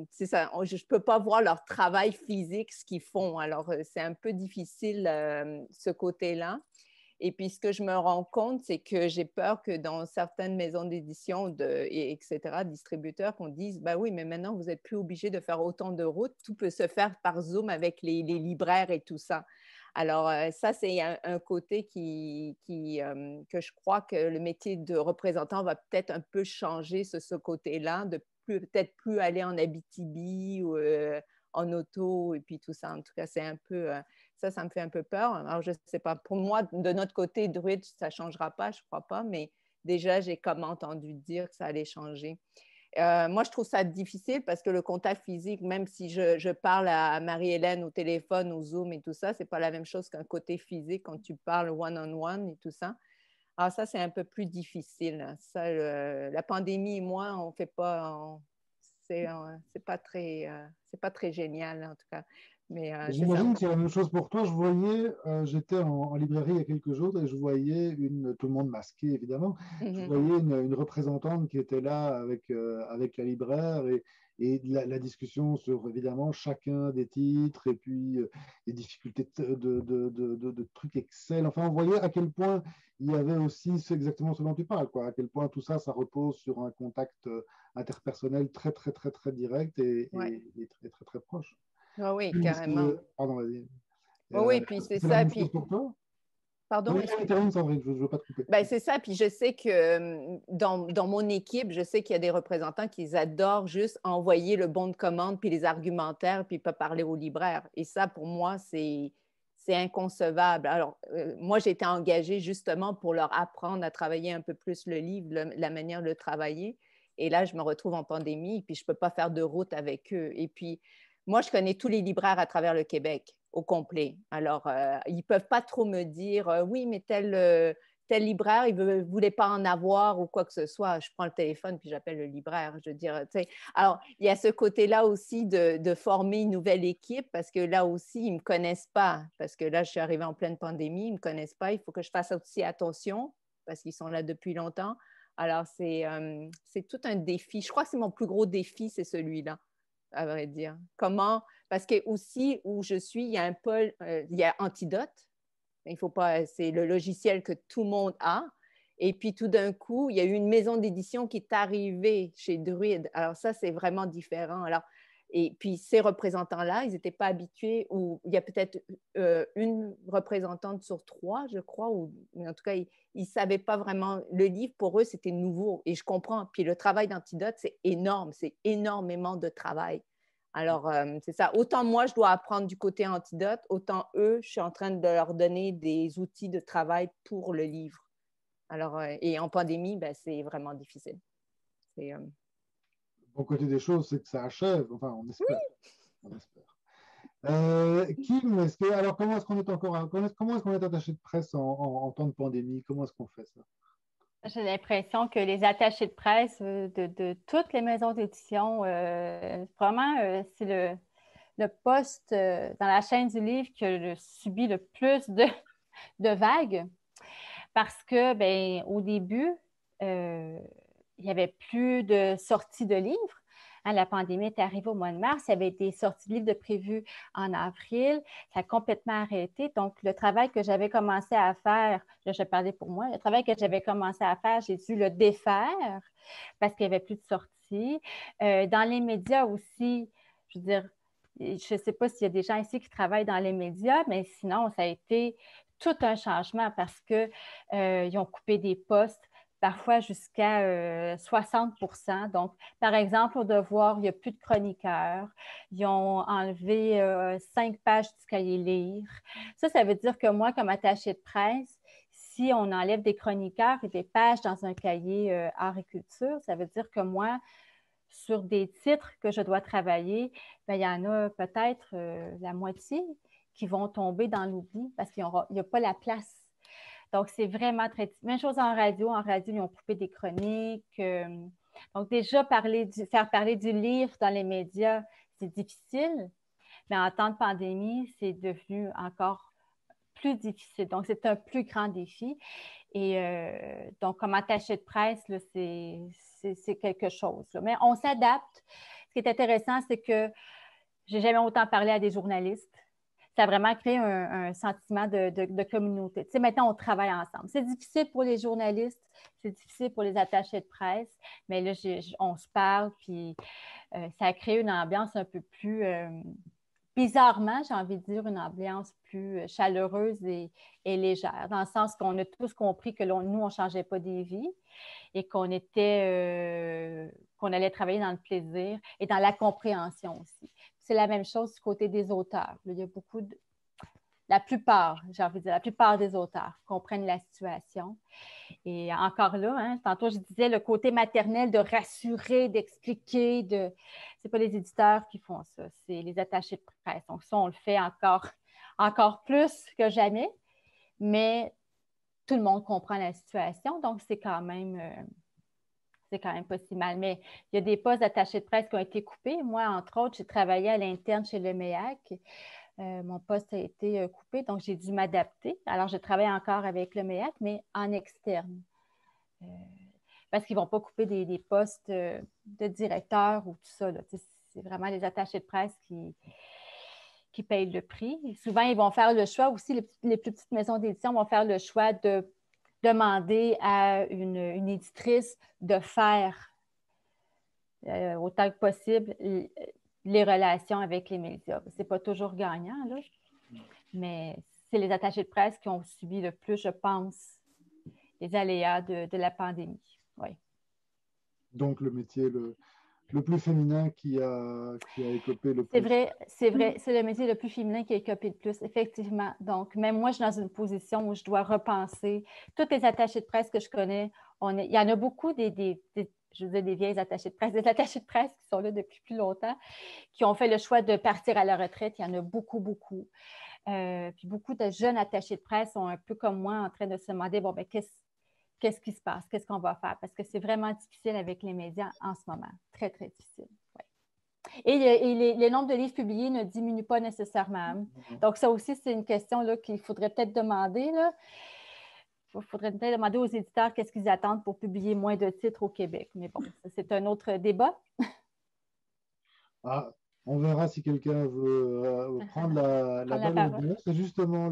c'est ça, je ne peux pas voir leur travail physique, ce qu'ils font. Alors, c'est un peu difficile ce côté-là. Et puis, ce que je me rends compte, c'est que j'ai peur que dans certaines maisons d'édition, etc., distributeurs, qu'on dise, bah oui, mais maintenant, vous n'êtes plus obligé de faire autant de routes. Tout peut se faire par Zoom avec les libraires et tout ça. Alors, ça, c'est un côté que je crois que le métier de représentant va peut-être un peu changer ce côté-là, de peut-être plus aller en Abitibi ou en auto et puis tout ça. En tout cas, c'est un peu... ça me fait un peu peur. Alors, je ne sais pas. Pour moi, de notre côté, Druide, ça ne changera pas, je ne crois pas, mais déjà, j'ai comme entendu dire que ça allait changer. Moi, je trouve ça difficile parce que le contact physique, même si je parle à Marie-Hélène au téléphone, au Zoom et tout ça, ce n'est pas la même chose qu'un côté physique quand tu parles one-on-one et tout ça. Alors, ça, c'est un peu plus difficile. Ça, la pandémie et moi, on ne fait pas... c'est pas très génial, en tout cas.
J'imagine que c'est la même chose pour toi. Je voyais, j'étais en librairie il y a quelques jours et je voyais tout le monde masqué évidemment. Je voyais une représentante qui était là avec la libraire et la discussion sur évidemment chacun des titres et puis les difficultés de trucs Excel. Enfin, on voyait à quel point il y avait aussi exactement ce dont tu parles, quoi. À quel point tout ça, ça repose sur un contact interpersonnel très très très très direct et très très très proche.
Oh oui, carrément.
Pardon, vas-y.
Oui, puis c'est ça. Puis...
pour toi?
Pardon?
Termine, Sandrine, je ne veux pas te couper.
Ben, c'est ça, puis je sais que dans mon équipe, je sais qu'il y a des représentants qui adorent juste envoyer le bon de commande, puis les argumentaires, puis pas parler aux libraires. Et ça, pour moi, c'est inconcevable. Alors, moi, j'ai été engagée justement pour leur apprendre à travailler un peu plus le livre, la manière de le travailler. Et là, je me retrouve en pandémie, puis je ne peux pas faire de route avec eux. Et puis, moi, je connais tous les libraires à travers le Québec, au complet. Alors, ils ne peuvent pas trop me dire « Oui, mais tel libraire, il ne voulait pas en avoir ou quoi que ce soit. » Je prends le téléphone puis j'appelle le libraire. Je veux dire, tu sais. Alors, il y a ce côté-là aussi de former une nouvelle équipe parce que là aussi, ils ne me connaissent pas. Parce que là, je suis arrivée en pleine pandémie, ils ne me connaissent pas. Il faut que je fasse aussi attention parce qu'ils sont là depuis longtemps. Alors, c'est tout un défi. Je crois que c'est mon plus gros défi, c'est celui-là, à vrai dire. Comment, parce que aussi où je suis, il y a un pôle, il y a Antidote. Il faut pas, c'est le logiciel que tout le monde a. Et puis tout d'un coup, il y a eu une maison d'édition qui est arrivée chez Druide. Alors ça, c'est vraiment différent. Alors, et puis ces représentants-là, ils n'étaient pas habitués, ou il y a peut-être une représentante sur 3, je crois, ou en tout cas, ils ne savaient pas vraiment. Le livre, pour eux, c'était nouveau. Et je comprends. Puis le travail d'Antidote, c'est énorme. C'est énormément de travail. Alors, c'est ça. Autant moi, je dois apprendre du côté Antidote, autant eux, je suis en train de leur donner des outils de travail pour le livre. Alors, et en pandémie, ben, c'est vraiment difficile.
Le bon côté des choses, c'est que ça achève. Enfin, on espère.
Oui.
On espère. Kim, alors comment est-ce qu'on est encore, comment est-ce qu'on est attaché de presse en temps de pandémie? Comment est-ce qu'on fait ça?
J'ai l'impression que les attachés de presse de toutes les maisons d'édition, vraiment, c'est le poste dans la chaîne du livre qui a subi le plus de vagues parce que, ben, au début, il n'y avait plus de sorties de livres. Hein, la pandémie est arrivée au mois de mars. Il y avait des sorties de livres de prévues en avril. Ça a complètement arrêté. Donc, le travail que j'avais commencé à faire, là, je parlais pour moi, le travail que j'avais commencé à faire, j'ai dû le défaire parce qu'il n'y avait plus de sorties. Dans les médias aussi, je veux dire, je ne sais pas s'il y a des gens ici qui travaillent dans les médias, mais sinon, ça a été tout un changement parce qu'ils ont coupé des postes parfois jusqu'à 60%. Donc, par exemple, au Devoir, il n'y a plus de chroniqueurs. Ils ont enlevé 5 pages du cahier lire. Ça veut dire que moi, comme attachée de presse, si on enlève des chroniqueurs et des pages dans un cahier art et culture, ça veut dire que moi, sur des titres que je dois travailler, bien, il y en a peut-être la moitié qui vont tomber dans l'oubli parce qu'il n'y a pas la place. Donc, c'est vraiment très... Même chose en radio. En radio, ils ont coupé des chroniques. Donc, déjà, faire parler du livre dans les médias, c'est difficile. Mais en temps de pandémie, c'est devenu encore plus difficile. Donc, c'est un plus grand défi. Et donc, comme attaché de presse, là, c'est quelque chose. Là. Mais on s'adapte. Ce qui est intéressant, c'est que je n'ai jamais autant parlé à des journalistes. Ça a vraiment créé un sentiment de communauté. Tu sais, maintenant, on travaille ensemble. C'est difficile pour les journalistes, c'est difficile pour les attachés de presse, mais là, on se parle, puis ça a créé une ambiance un peu plus, bizarrement, j'ai envie de dire, une ambiance plus chaleureuse et légère, dans le sens qu'on a tous compris que nous, on ne changeait pas des vies et qu'on allait travailler dans le plaisir et dans la compréhension aussi. C'est la même chose du côté des auteurs. Il y a beaucoup de... La plupart, j'ai envie de dire, la plupart des auteurs comprennent la situation. Et encore là, hein, tantôt je disais le côté maternel de rassurer, d'expliquer, c'est pas les éditeurs qui font ça, c'est les attachés de presse. Donc ça, on le fait encore plus que jamais, mais tout le monde comprend la situation, donc c'est quand même pas si mal. Mais il y a des postes d'attachés de presse qui ont été coupés. Moi, entre autres, j'ai travaillé à l'interne chez le MEAC. Mon poste a été coupé, donc j'ai dû m'adapter. Alors, je travaille encore avec le MEAC, mais en externe. Parce qu'ils ne vont pas couper des postes de directeur ou tout ça. Là. C'est vraiment les attachés de presse qui payent le prix. Et souvent, ils vont faire le choix aussi, les plus petites maisons d'édition vont faire le choix de demander à une éditrice de faire autant que possible les relations avec les médias. Ce n'est pas toujours gagnant, là, mais c'est les attachés de presse qui ont subi le plus, je pense, les aléas de la pandémie. Oui.
Donc, le métier le plus féminin qui a écopé le plus.
C'est vrai, c'est le métier le plus féminin qui a écopé le plus, effectivement. Donc, même moi, je suis dans une position où je dois repenser. Toutes les attachés de presse que je connais, il y en a beaucoup je veux dire, des vieilles attachés de presse, des attachés de presse qui sont là depuis plus longtemps, qui ont fait le choix de partir à la retraite. Il y en a beaucoup, beaucoup. Puis beaucoup de jeunes attachés de presse sont un peu comme moi en train de se demander, bon, ben qu'est-ce qui se passe? Qu'est-ce qu'on va faire? Parce que c'est vraiment difficile avec les médias en ce moment. Très, très difficile. Ouais. Et les nombres de livres publiés ne diminuent pas nécessairement. Donc, ça aussi, c'est une question là, qu'il faudrait peut-être demander. Il faudrait peut-être demander aux éditeurs qu'est-ce qu'ils attendent pour publier moins de titres au Québec. Mais bon, ça, c'est un autre débat.
Ah, on verra si quelqu'un veut prendre la balle au bon. C'est justement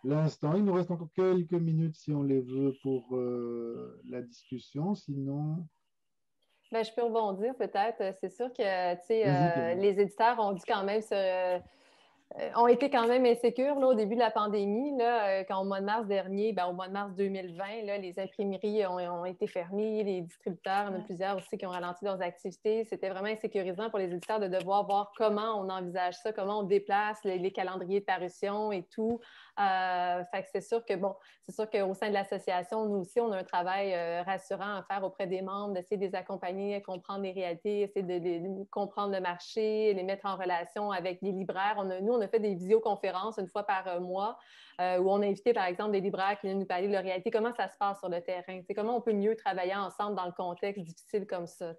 l'instant. Il nous reste encore quelques minutes si on les veut pour la discussion. Sinon...
Ben, je peux rebondir peut-être. C'est sûr que les éditeurs ont dû quand même ont été quand même insécures là, au début de la pandémie. Là, quand au mois de mars dernier, au mois de mars 2020, là, les imprimeries ont été fermées, les distributeurs, il y en a plusieurs aussi qui ont ralenti leurs activités. C'était vraiment insécurisant pour les éditeurs de devoir voir comment on envisage ça, comment on déplace les calendriers de parution et tout. Fait que c'est sûr qu'au sein de l'association, nous aussi, on a un travail rassurant à faire auprès des membres, d'essayer de les accompagner, à comprendre les réalités, essayer de comprendre le marché, les mettre en relation avec des libraires. Nous, on a fait des visioconférences une fois par mois où on a invité, par exemple, des libraires qui viennent nous parler de leur réalité, comment ça se passe sur le terrain, comment on peut mieux travailler ensemble dans le contexte difficile comme ça.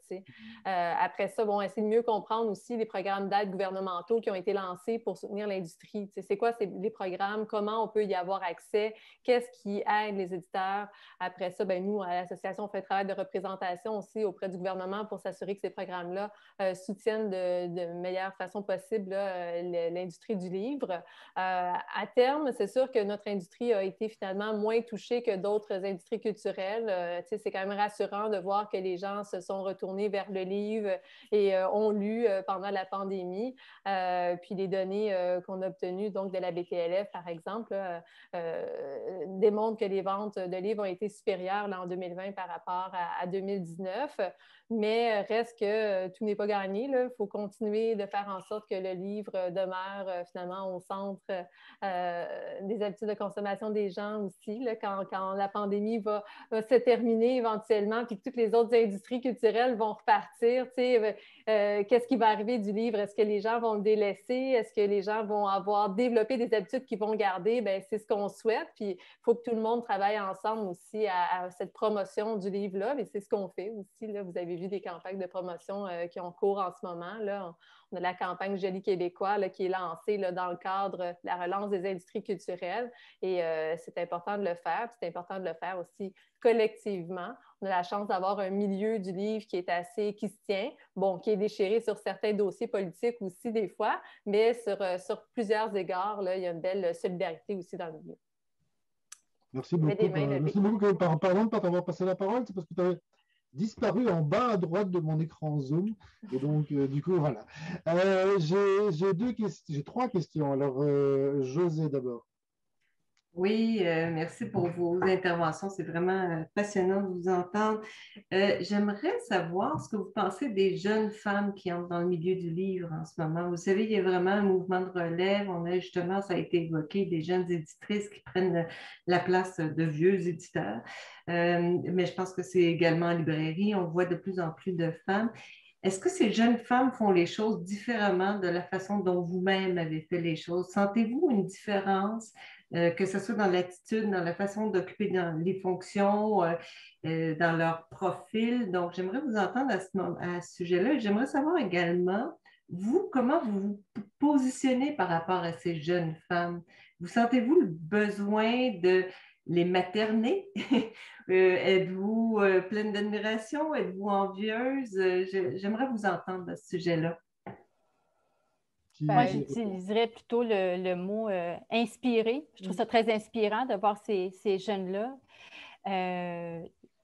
Après ça, essayer de mieux comprendre aussi les programmes d'aide gouvernementaux qui ont été lancés pour soutenir l'industrie. C'est quoi les programmes, comment on peut y avoir accès, qu'est-ce qui aide les éditeurs. Après ça, nous, à l'association, on fait un travail de représentation aussi auprès du gouvernement pour s'assurer que ces programmes-là soutiennent de meilleure façon possible l'industrie du livre. À terme, c'est sûr que notre industrie a été finalement moins touchée que d'autres industries culturelles. C'est quand même rassurant de voir que les gens se sont retournés vers le livre et ont lu pendant la pandémie. Puis les données qu'on a obtenues donc, de la BTLF, par exemple, démontrent que les ventes de livres ont été supérieures là, en 2020 par rapport à 2019. Mais reste que tout n'est pas gagné. Il faut continuer de faire en sorte que le livre demeure finalement au centre des habitudes de consommation des gens aussi. Là, quand la pandémie va se terminer éventuellement, puis que toutes les autres industries culturelles vont repartir, qu'est-ce qui va arriver du livre? Est-ce que les gens vont le délaisser? Est-ce que les gens vont avoir développé des habitudes qu'ils vont garder? C'est ce qu'on souhaite. Puis il faut que tout le monde travaille ensemble aussi à cette promotion du livre-là. Mais c'est ce qu'on fait aussi. Là. Vous avez vu des campagnes de promotion qui ont cours en ce moment. Là. On a la campagne Joli Québécois là, qui est lancée là, dans le cadre de la relance des industries culturelles. Et c'est important de le faire. C'est important de le faire aussi collectivement. On a la chance d'avoir un milieu du livre qui se tient, qui est déchiré sur certains dossiers politiques aussi des fois, mais sur plusieurs égards, là, il y a une belle solidarité aussi dans le milieu.
Merci beaucoup. Merci beaucoup. Pardon de ne pas t'avoir passé la parole, c'est parce que tu avais disparu en bas à droite de mon écran Zoom. Et donc, du coup, voilà. J'ai trois questions. Alors, José d'abord.
Oui, merci pour vos interventions. C'est vraiment passionnant de vous entendre. J'aimerais savoir ce que vous pensez des jeunes femmes qui entrent dans le milieu du livre en ce moment. Vous savez, il y a vraiment un mouvement de relève. On a justement, ça a été évoqué, des jeunes éditrices qui prennent la place de vieux éditeurs. Mais je pense que c'est également en librairie. On voit de plus en plus de femmes. Est-ce que ces jeunes femmes font les choses différemment de la façon dont vous-même avez fait les choses? Sentez-vous une différence? Que ce soit dans l'attitude, dans la façon d'occuper dans les fonctions, dans leur profil. Donc, j'aimerais vous entendre à ce sujet-là. J'aimerais savoir également, vous, comment vous vous positionnez par rapport à ces jeunes femmes? Vous sentez-vous le besoin de les materner? Êtes-vous pleine d'admiration? Êtes-vous envieuse? J'aimerais vous entendre à ce sujet-là.
Moi, j'utiliserais plutôt le mot inspiré. Je trouve ça très inspirant de voir ces jeunes-là.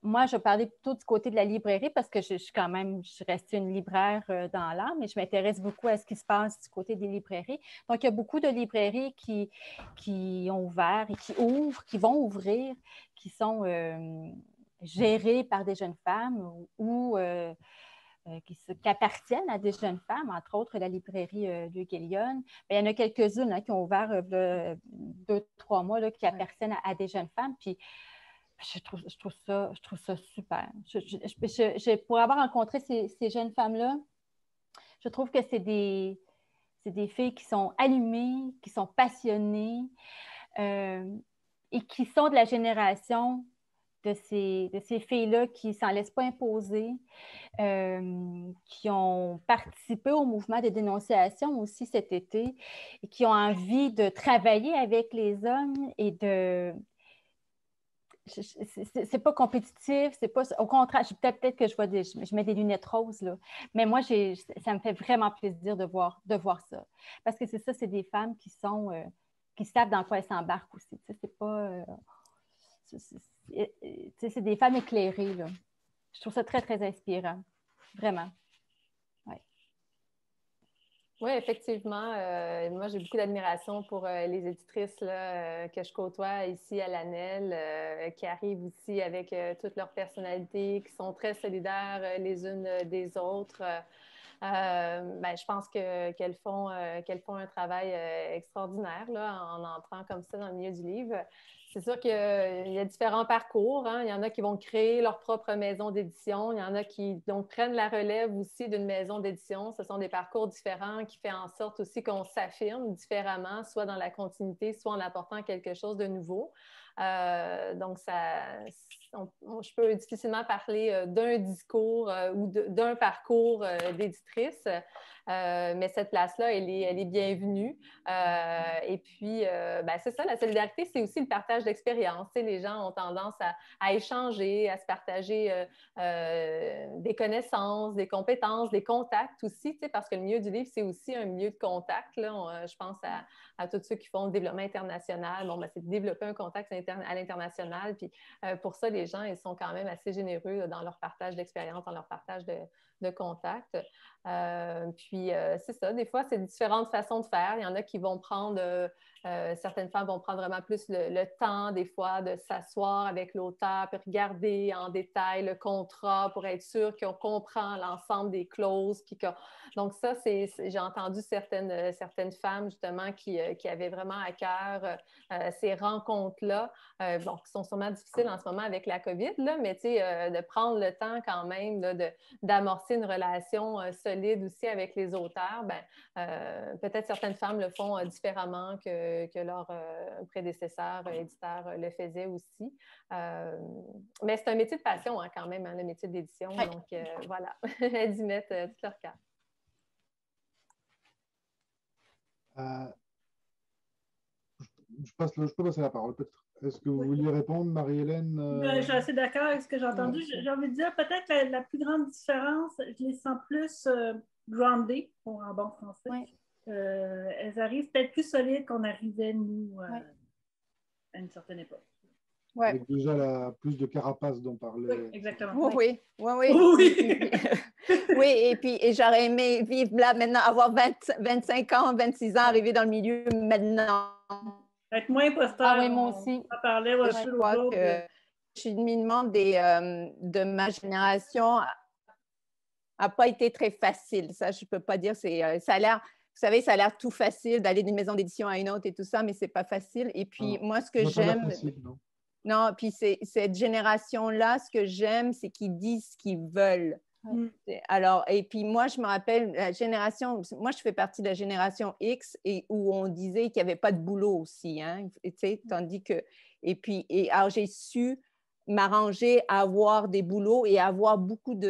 Moi, je parlais plutôt du côté de la librairie parce que je reste une libraire dans l'âme, mais je m'intéresse beaucoup à ce qui se passe du côté des librairies. Donc, il y a beaucoup de librairies qui ont ouvert et qui ouvrent, qui vont ouvrir, qui sont gérées par des jeunes femmes ou qui appartiennent à des jeunes femmes, entre autres la librairie Le Guélion. Il y en a quelques-unes qui ont ouvert 2-3 mois là, qui appartiennent à des jeunes femmes. Puis je trouve ça super. Pour avoir rencontré ces jeunes femmes-là, je trouve que c'est des filles qui sont allumées, qui sont passionnées et qui sont de la génération de ces filles-là qui ne s'en laissent pas imposer, qui ont participé au mouvement de dénonciation aussi cet été et qui ont envie de travailler avec les hommes et de... C'est pas compétitif, c'est pas... Au contraire, peut-être que je mets des lunettes roses, là. Mais moi, ça me fait vraiment plaisir de voir ça. Parce que c'est ça, c'est des femmes qui savent dans quoi elles s'embarquent aussi. C'est pas... c'est des femmes éclairées, là. Je trouve ça très, très inspirant. Vraiment. Ouais.
Oui, effectivement. Moi, j'ai beaucoup d'admiration pour les éditrices là, que je côtoie ici à l'ANEL, qui arrivent aussi avec toute leur personnalité, qui sont très solidaires les unes des autres. Je pense qu'elles font un travail extraordinaire là, en entrant comme ça dans le milieu du livre. C'est sûr qu'il y a différents parcours. Hein. Il y en a qui vont créer leur propre maison d'édition. Il y en a qui donc, prennent la relève aussi d'une maison d'édition. Ce sont des parcours différents qui font en sorte aussi qu'on s'affirme différemment, soit dans la continuité, soit en apportant quelque chose de nouveau. Donc, je peux difficilement parler d'un discours ou d'un parcours d'éditrice, mais cette place-là, elle est bienvenue. Et puis, c'est ça, la solidarité, c'est aussi le partage d'expériences. Les gens ont tendance à échanger, à se partager des connaissances, des compétences, des contacts aussi, parce que le milieu du livre, c'est aussi un milieu de contact. Là. Je pense à tous ceux qui font le développement international. Bon, c'est de développer un contact à l'international. Puis pour ça, les gens, ils sont quand même assez généreux dans leur partage d'expérience, dans leur partage de contacts. C'est ça, des fois, c'est différentes façons de faire. Il y en a qui vont prendre, certaines femmes vont prendre vraiment plus le temps, des fois, de s'asseoir avec l'auteur puis regarder en détail le contrat pour être sûr qu'on comprend l'ensemble des clauses. Donc ça, j'ai entendu certaines femmes, justement, qui avaient vraiment à cœur ces rencontres-là, qui sont sûrement difficiles en ce moment avec la COVID, là, mais de prendre le temps quand même là, d'amorcer une relation solide aussi avec les auteurs, peut-être certaines femmes le font différemment que leurs prédécesseurs éditeurs le faisaient aussi. Mais c'est un métier de passion hein, quand même, hein, le métier d'édition. Ouais. Donc voilà, elles y mettent tout leur cœur.
Je peux passer la parole peut-être. Est-ce que vous vouliez répondre, Marie-Hélène?
Je suis assez d'accord avec ce que j'ai entendu. J'ai envie de dire peut-être la plus grande différence, je les sens plus groundées, en bon français. Ouais. Elles arrivent peut-être plus solides qu'on arrivait, nous, à une certaine époque.
Ouais.
Avec déjà plus de carapace dont parlait.
Oui, exactement.
Oui. Oui, et puis j'aurais aimé vivre là maintenant, avoir 25 ans, 26 ans, arriver dans le milieu maintenant.
Être moins imposteur.
Ah oui, moi aussi.
On parlait,
je crois que je suis cheminement de ma génération n'a pas été très facile. Ça, je ne peux pas dire. Ça a l'air, vous savez, ça a l'air tout facile d'aller d'une maison d'édition à une autre et tout ça, mais ce n'est pas facile. Et puis, moi, ce que j'aime… Non, puis cette génération-là, ce que j'aime, c'est qu'ils disent ce qu'ils veulent. Alors, et puis moi, je me rappelle, moi, je fais partie de la génération X où on disait qu'il n'y avait pas de boulot aussi, hein, tandis que, alors j'ai su m'arranger à avoir des boulots et à avoir beaucoup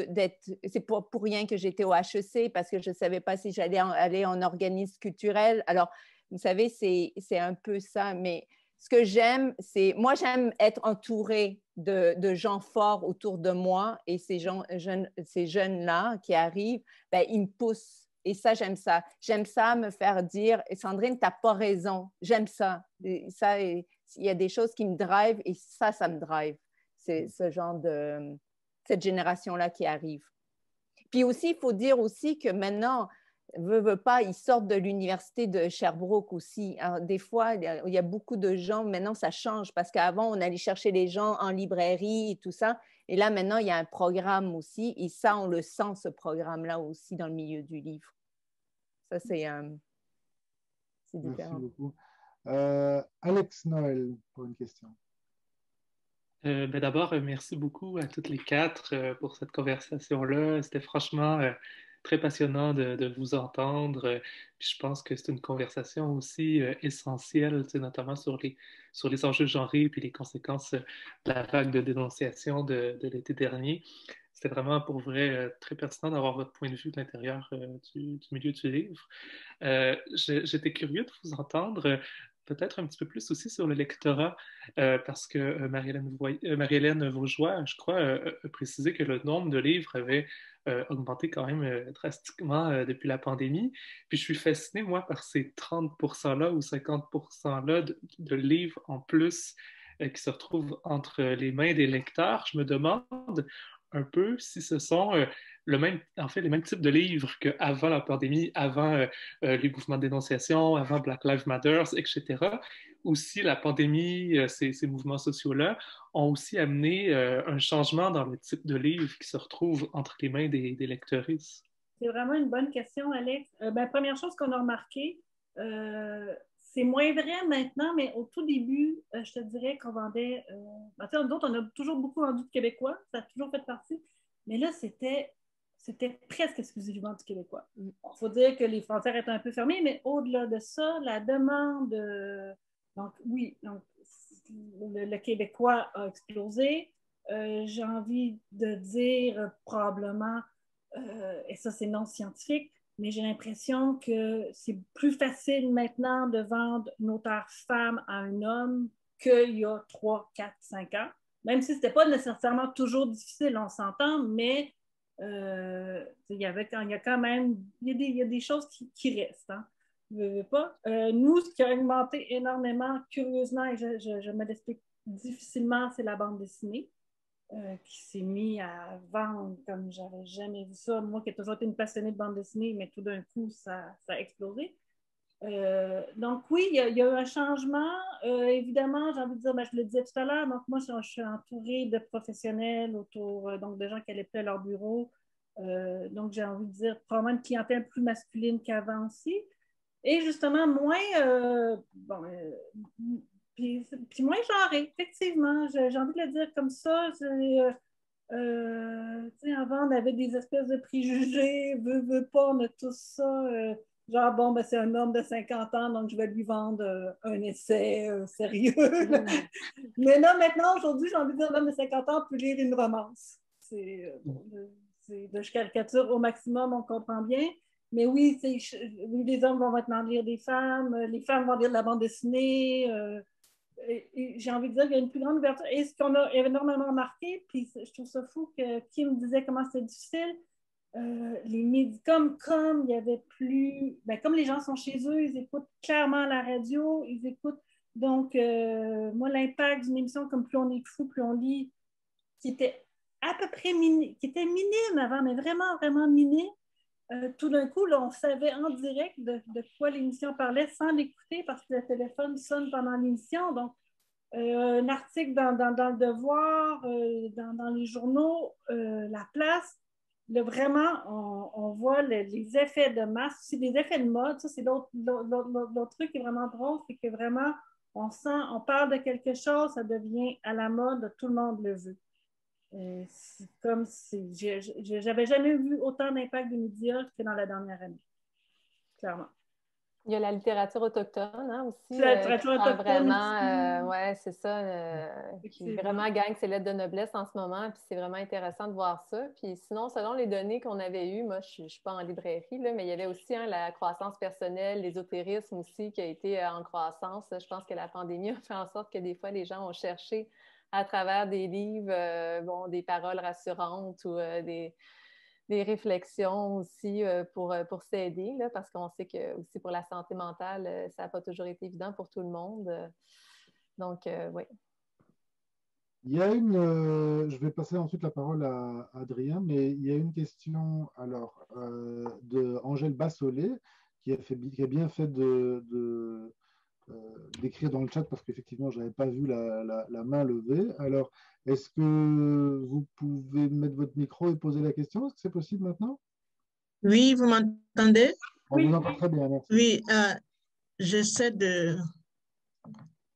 c'est pas pour rien que j'étais au HEC parce que je ne savais pas si j'allais aller en organisme culturel. Alors, vous savez, c'est un peu ça, mais ce que j'aime, moi, j'aime être entourée de gens forts autour de moi et ces jeunes-là qui arrivent, ils me poussent. Et ça, j'aime ça. J'aime ça me faire dire « Sandrine, tu n'as pas raison. » J'aime ça. Il y a des choses qui me drivent et ça me drive. C'est ce genre cette génération-là qui arrive. Puis aussi, il faut dire aussi que maintenant, veut pas, ils sortent de l'université de Sherbrooke aussi. Alors, des fois, il y a beaucoup de gens, maintenant ça change parce qu'avant, on allait chercher les gens en librairie et tout ça. Et là, maintenant, il y a un programme aussi et ça, on le sent, ce programme-là aussi dans le milieu du livre. Ça, c'est différent.
Merci beaucoup. Alex Noël, pour une question.
D'abord, merci beaucoup à toutes les quatre pour cette conversation-là. C'était franchement très passionnant de vous entendre. Puis je pense que c'est une conversation aussi essentielle, notamment sur les enjeux genrés puis les conséquences de la vague de dénonciation de l'été dernier. C'était vraiment pour vrai très pertinent d'avoir votre point de vue de l'intérieur du milieu du livre. J'étais curieux de vous entendre peut-être un petit peu plus aussi sur le lectorat, parce que Marie-Hélène Vaugeois, je crois, a précisé que le nombre de livres avait augmenté quand même drastiquement depuis la pandémie. Puis je suis fasciné, moi, par ces 30%-là ou 50%-là de livres en plus qui se retrouvent entre les mains des lecteurs. Je me demande un peu si ce sont en fait, les mêmes types de livres qu'avant la pandémie, avant les mouvements de dénonciation, avant Black Lives Matter, etc. Ou si la pandémie, ces mouvements sociaux-là, ont aussi amené un changement dans le type de livre qui se retrouve entre les mains des lectrices.
C'est vraiment une bonne question, Alex. Première chose qu'on a remarqué, c'est moins vrai maintenant, mais au tout début, je te dirais qu'on vendait... d'autres, on a toujours beaucoup vendu de québécois, ça a toujours fait partie, mais là, c'était presque exclusivement du québécois. Il faut dire que les frontières étaient un peu fermées, mais au-delà de ça, la demande... Donc, oui, le québécois a explosé. J'ai envie de dire probablement, et ça c'est non scientifique, mais j'ai l'impression que c'est plus facile maintenant de vendre une auteure femme à un homme qu'il y a 3, 4, 5 ans. Même si ce n'était pas nécessairement toujours difficile, on s'entend, mais il y a quand même il y a des choses qui restent. Hein. Pas. Nous, ce qui a augmenté énormément, curieusement, et je me l'explique difficilement, c'est la bande dessinée. Qui s'est mis à vendre comme j'avais jamais vu ça. Moi qui ai toujours été une passionnée de bande dessinée, mais tout d'un coup, ça a explosé. Donc oui, il y a eu un changement. Évidemment, j'ai envie de dire, je le disais tout à l'heure, donc moi, je suis entourée de professionnels autour, donc de gens qui allaient plus à leur bureau. Donc j'ai envie de dire, probablement une clientèle plus masculine qu'avant aussi. Et justement, moins... Puis moins genré, effectivement. J'ai envie de le dire comme ça. Avant, on avait des espèces de préjugés. Veux pas, on a tous ça. Genre, c'est un homme de 50 ans, donc je vais lui vendre un essai sérieux. Mais là, maintenant, aujourd'hui, j'ai envie de dire, l'homme de 50 ans peut lire une romance. Je caricature au maximum, on comprend bien. Mais oui, les hommes vont maintenant lire des femmes, les femmes vont lire de la bande dessinée. Et j'ai envie de dire qu'il y a une plus grande ouverture. Et ce qu'on a énormément remarqué, puis je trouve ça fou que Kim disait comment c'était difficile, les médias, comme il y avait plus... comme les gens sont chez eux, ils écoutent clairement la radio, ils écoutent... Donc, moi, l'impact d'une émission comme Plus on est fou, plus on lit, qui était à peu près qui était minime avant, mais vraiment, vraiment minime. Tout d'un coup, là, on savait en direct de quoi l'émission parlait sans l'écouter parce que le téléphone sonne pendant l'émission. Donc, un article dans le Devoir, dans les journaux, La Place, là, vraiment, on voit les effets de masse, aussi des effets de mode. Ça, c'est l'autre truc qui est vraiment drôle, c'est que vraiment, on parle de quelque chose, ça devient à la mode, tout le monde le veut. C'est comme si j'avais jamais vu autant d'impact des médias que dans la dernière année, clairement.
Il y a la littérature autochtone aussi.
La littérature autochtone
vraiment, c'est ça, qui vraiment gagne ses lettres de noblesse en ce moment. Puis c'est vraiment intéressant de voir ça. Puis sinon, selon les données qu'on avait eues, moi, je ne suis pas en librairie, là, mais il y avait aussi la croissance personnelle, l'ésotérisme aussi qui a été en croissance. Je pense que la pandémie a fait en sorte que des fois, les gens ont cherché à travers des livres, des paroles rassurantes ou des réflexions aussi pour s'aider, là, parce qu'on sait que aussi pour la santé mentale, ça n'a pas toujours été évident pour tout le monde. Donc, oui.
Il y a je vais passer ensuite la parole à Adrien, mais il y a une question alors de Angèle Bassolet qui a bien fait d'écrire dans le chat parce qu'effectivement, je n'avais pas vu la main levée. Alors, est-ce que vous pouvez mettre votre micro et poser la question? Est-ce que c'est possible maintenant?
Oui, vous m'entendez?
On vous entend très bien, merci.
Oui, j'essaie de...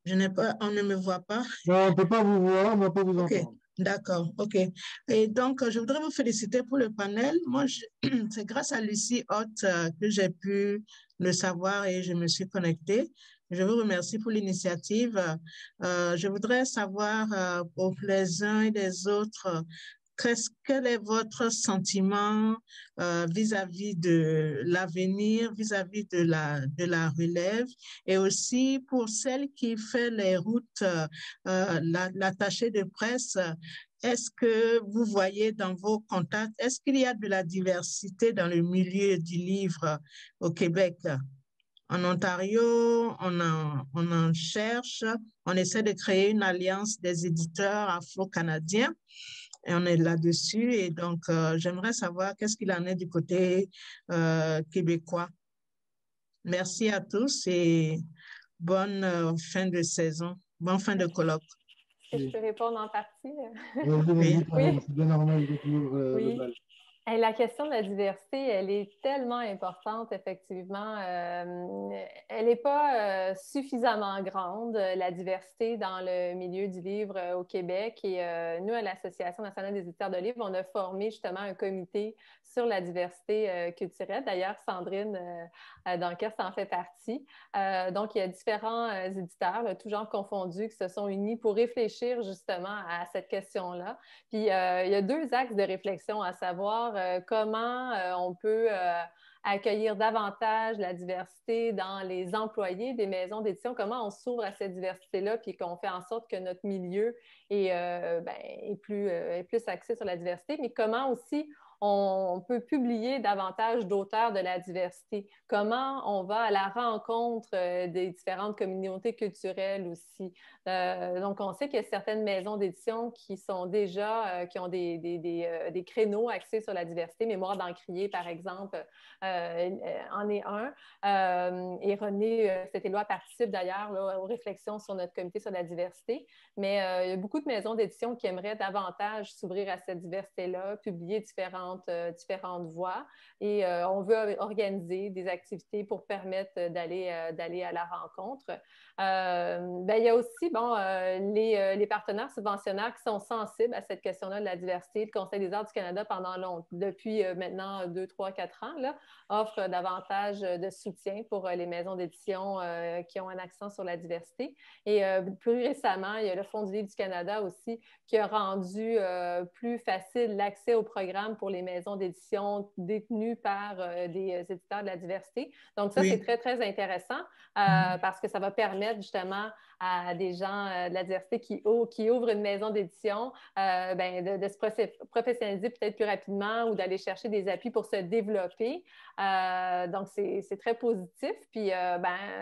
on ne me voit pas.
Non, on ne peut pas vous voir, mais on peut vous entendre.
D'accord, ok. Et donc, je voudrais vous féliciter pour le panel. Moi, c'est grâce à Lucie Hott que j'ai pu le savoir et je me suis connectée. Je vous remercie pour l'initiative. Je voudrais savoir pour les uns et les autres, quel est votre sentiment vis-à-vis de l'avenir, vis-à-vis de la relève, et aussi pour celle qui fait les routes, l'attachée de presse, est-ce que vous voyez dans vos contacts, est-ce qu'il y a de la diversité dans le milieu du livre au Québec? En Ontario, on en cherche, on essaie de créer une alliance des éditeurs afro-canadiens. et on est là-dessus. Et donc, j'aimerais savoir qu'est-ce qu'il en est du côté québécois. Merci à tous et bonne fin de saison, bonne fin de colloque.
Est-ce que je peux répondre en partie?
Vas-y,
Oui.
c'est bien normal que tu ouvres le
Oui.
bal.
Et la question de la diversité, elle est tellement importante, effectivement. Elle n'est pas suffisamment grande, la diversité dans le milieu du livre au Québec. Et nous, à l'Association nationale des éditeurs de livres, on a formé justement un comité sur la diversité culturelle. D'ailleurs, Sandrine Dankers en fait partie. Donc, il y a différents éditeurs, tous genres confondus, qui se sont unis pour réfléchir justement à cette question-là. Puis, il y a deux axes de réflexion, à savoir comment on peut accueillir davantage la diversité dans les employés des maisons d'édition, comment on s'ouvre à cette diversité-là, puis qu'on fait en sorte que notre milieu est plus axé sur la diversité, mais comment aussi on peut publier davantage d'auteurs de la diversité. Comment on va à la rencontre des différentes communautés culturelles aussi. Donc, on sait qu'il y a certaines maisons d'édition qui sont déjà, qui ont des créneaux axés sur la diversité. Mémoire d'Encrier, par exemple, en est un. Et René Cet-Éloi participe d'ailleurs aux réflexions sur notre comité sur la diversité. Mais il y a beaucoup de maisons d'édition qui aimeraient davantage s'ouvrir à cette diversité-là, publier différentes voix. Et on veut organiser des activités pour permettre d'aller à la rencontre. Il y a aussi les partenaires subventionnaires qui sont sensibles à cette question-là de la diversité. Le Conseil des arts du Canada, depuis maintenant 2, 3, 4 ans, là, offre davantage de soutien pour les maisons d'édition qui ont un accent sur la diversité. Et plus récemment, il y a le Fonds du livre du Canada aussi qui a rendu plus facile l'accès au programme pour les maisons d'édition détenues par des éditeurs de la diversité. Donc ça, c'est très, très intéressant parce que ça va permettre justement à des gens de la diversité qui ouvrent une maison d'édition de se professionnaliser peut-être plus rapidement ou d'aller chercher des appuis pour se développer. Donc, c'est très positif. Puis,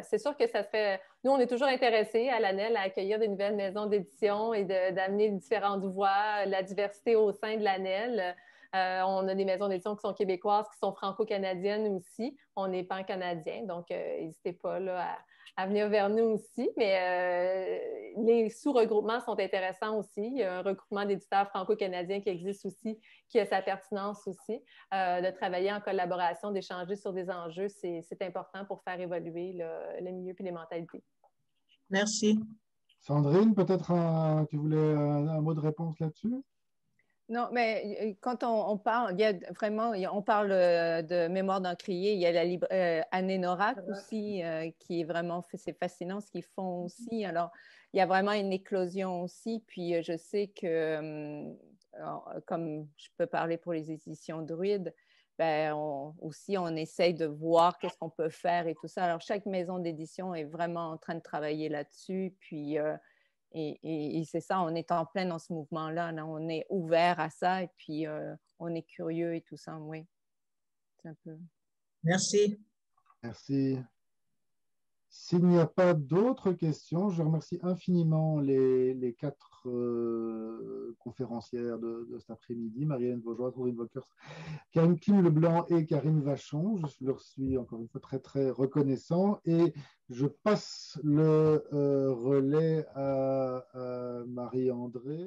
c'est sûr que ça se fait... Nous, on est toujours intéressés à l'ANEL à accueillir de nouvelles maisons d'édition et d'amener différentes voix, la diversité au sein de l'ANEL. On a des maisons d'édition qui sont québécoises, qui sont franco-canadiennes aussi. On est pan-canadien, donc n'hésitez pas là, à venir vers nous aussi. Mais les sous-regroupements sont intéressants aussi. Il y a un regroupement d'éditeurs franco-canadiens qui existe aussi, qui a sa pertinence aussi. De travailler en collaboration, d'échanger sur des enjeux, c'est important pour faire évoluer le milieu et les mentalités.
Merci.
Sandrine, peut-être tu voulais un mot de réponse là-dessus?
Non, mais quand on parle, il y a vraiment, on parle de Mémoire d'Encrier, il y a Anne Norac aussi, qui est vraiment, c'est fascinant ce qu'ils font aussi. Alors, il y a vraiment une éclosion aussi. Puis, je sais que, comme je peux parler pour les éditions Druide, on essaye de voir qu'est-ce qu'on peut faire et tout ça. Alors, chaque maison d'édition est vraiment en train de travailler là-dessus. Puis, et c'est ça, on est en plein dans ce mouvement-là. Là, on est ouvert à ça et puis on est curieux et tout ça. Oui, c'est un peu...
Merci.
Merci. S'il n'y a pas d'autres questions, je remercie infiniment les 4 conférencières de cet après-midi, Marie-Hélène Vaugeois, Corinne Volkers, Kim Leblanc et Karine Vachon. Je leur suis encore une fois très, très reconnaissant et je passe le relais à Marie-André.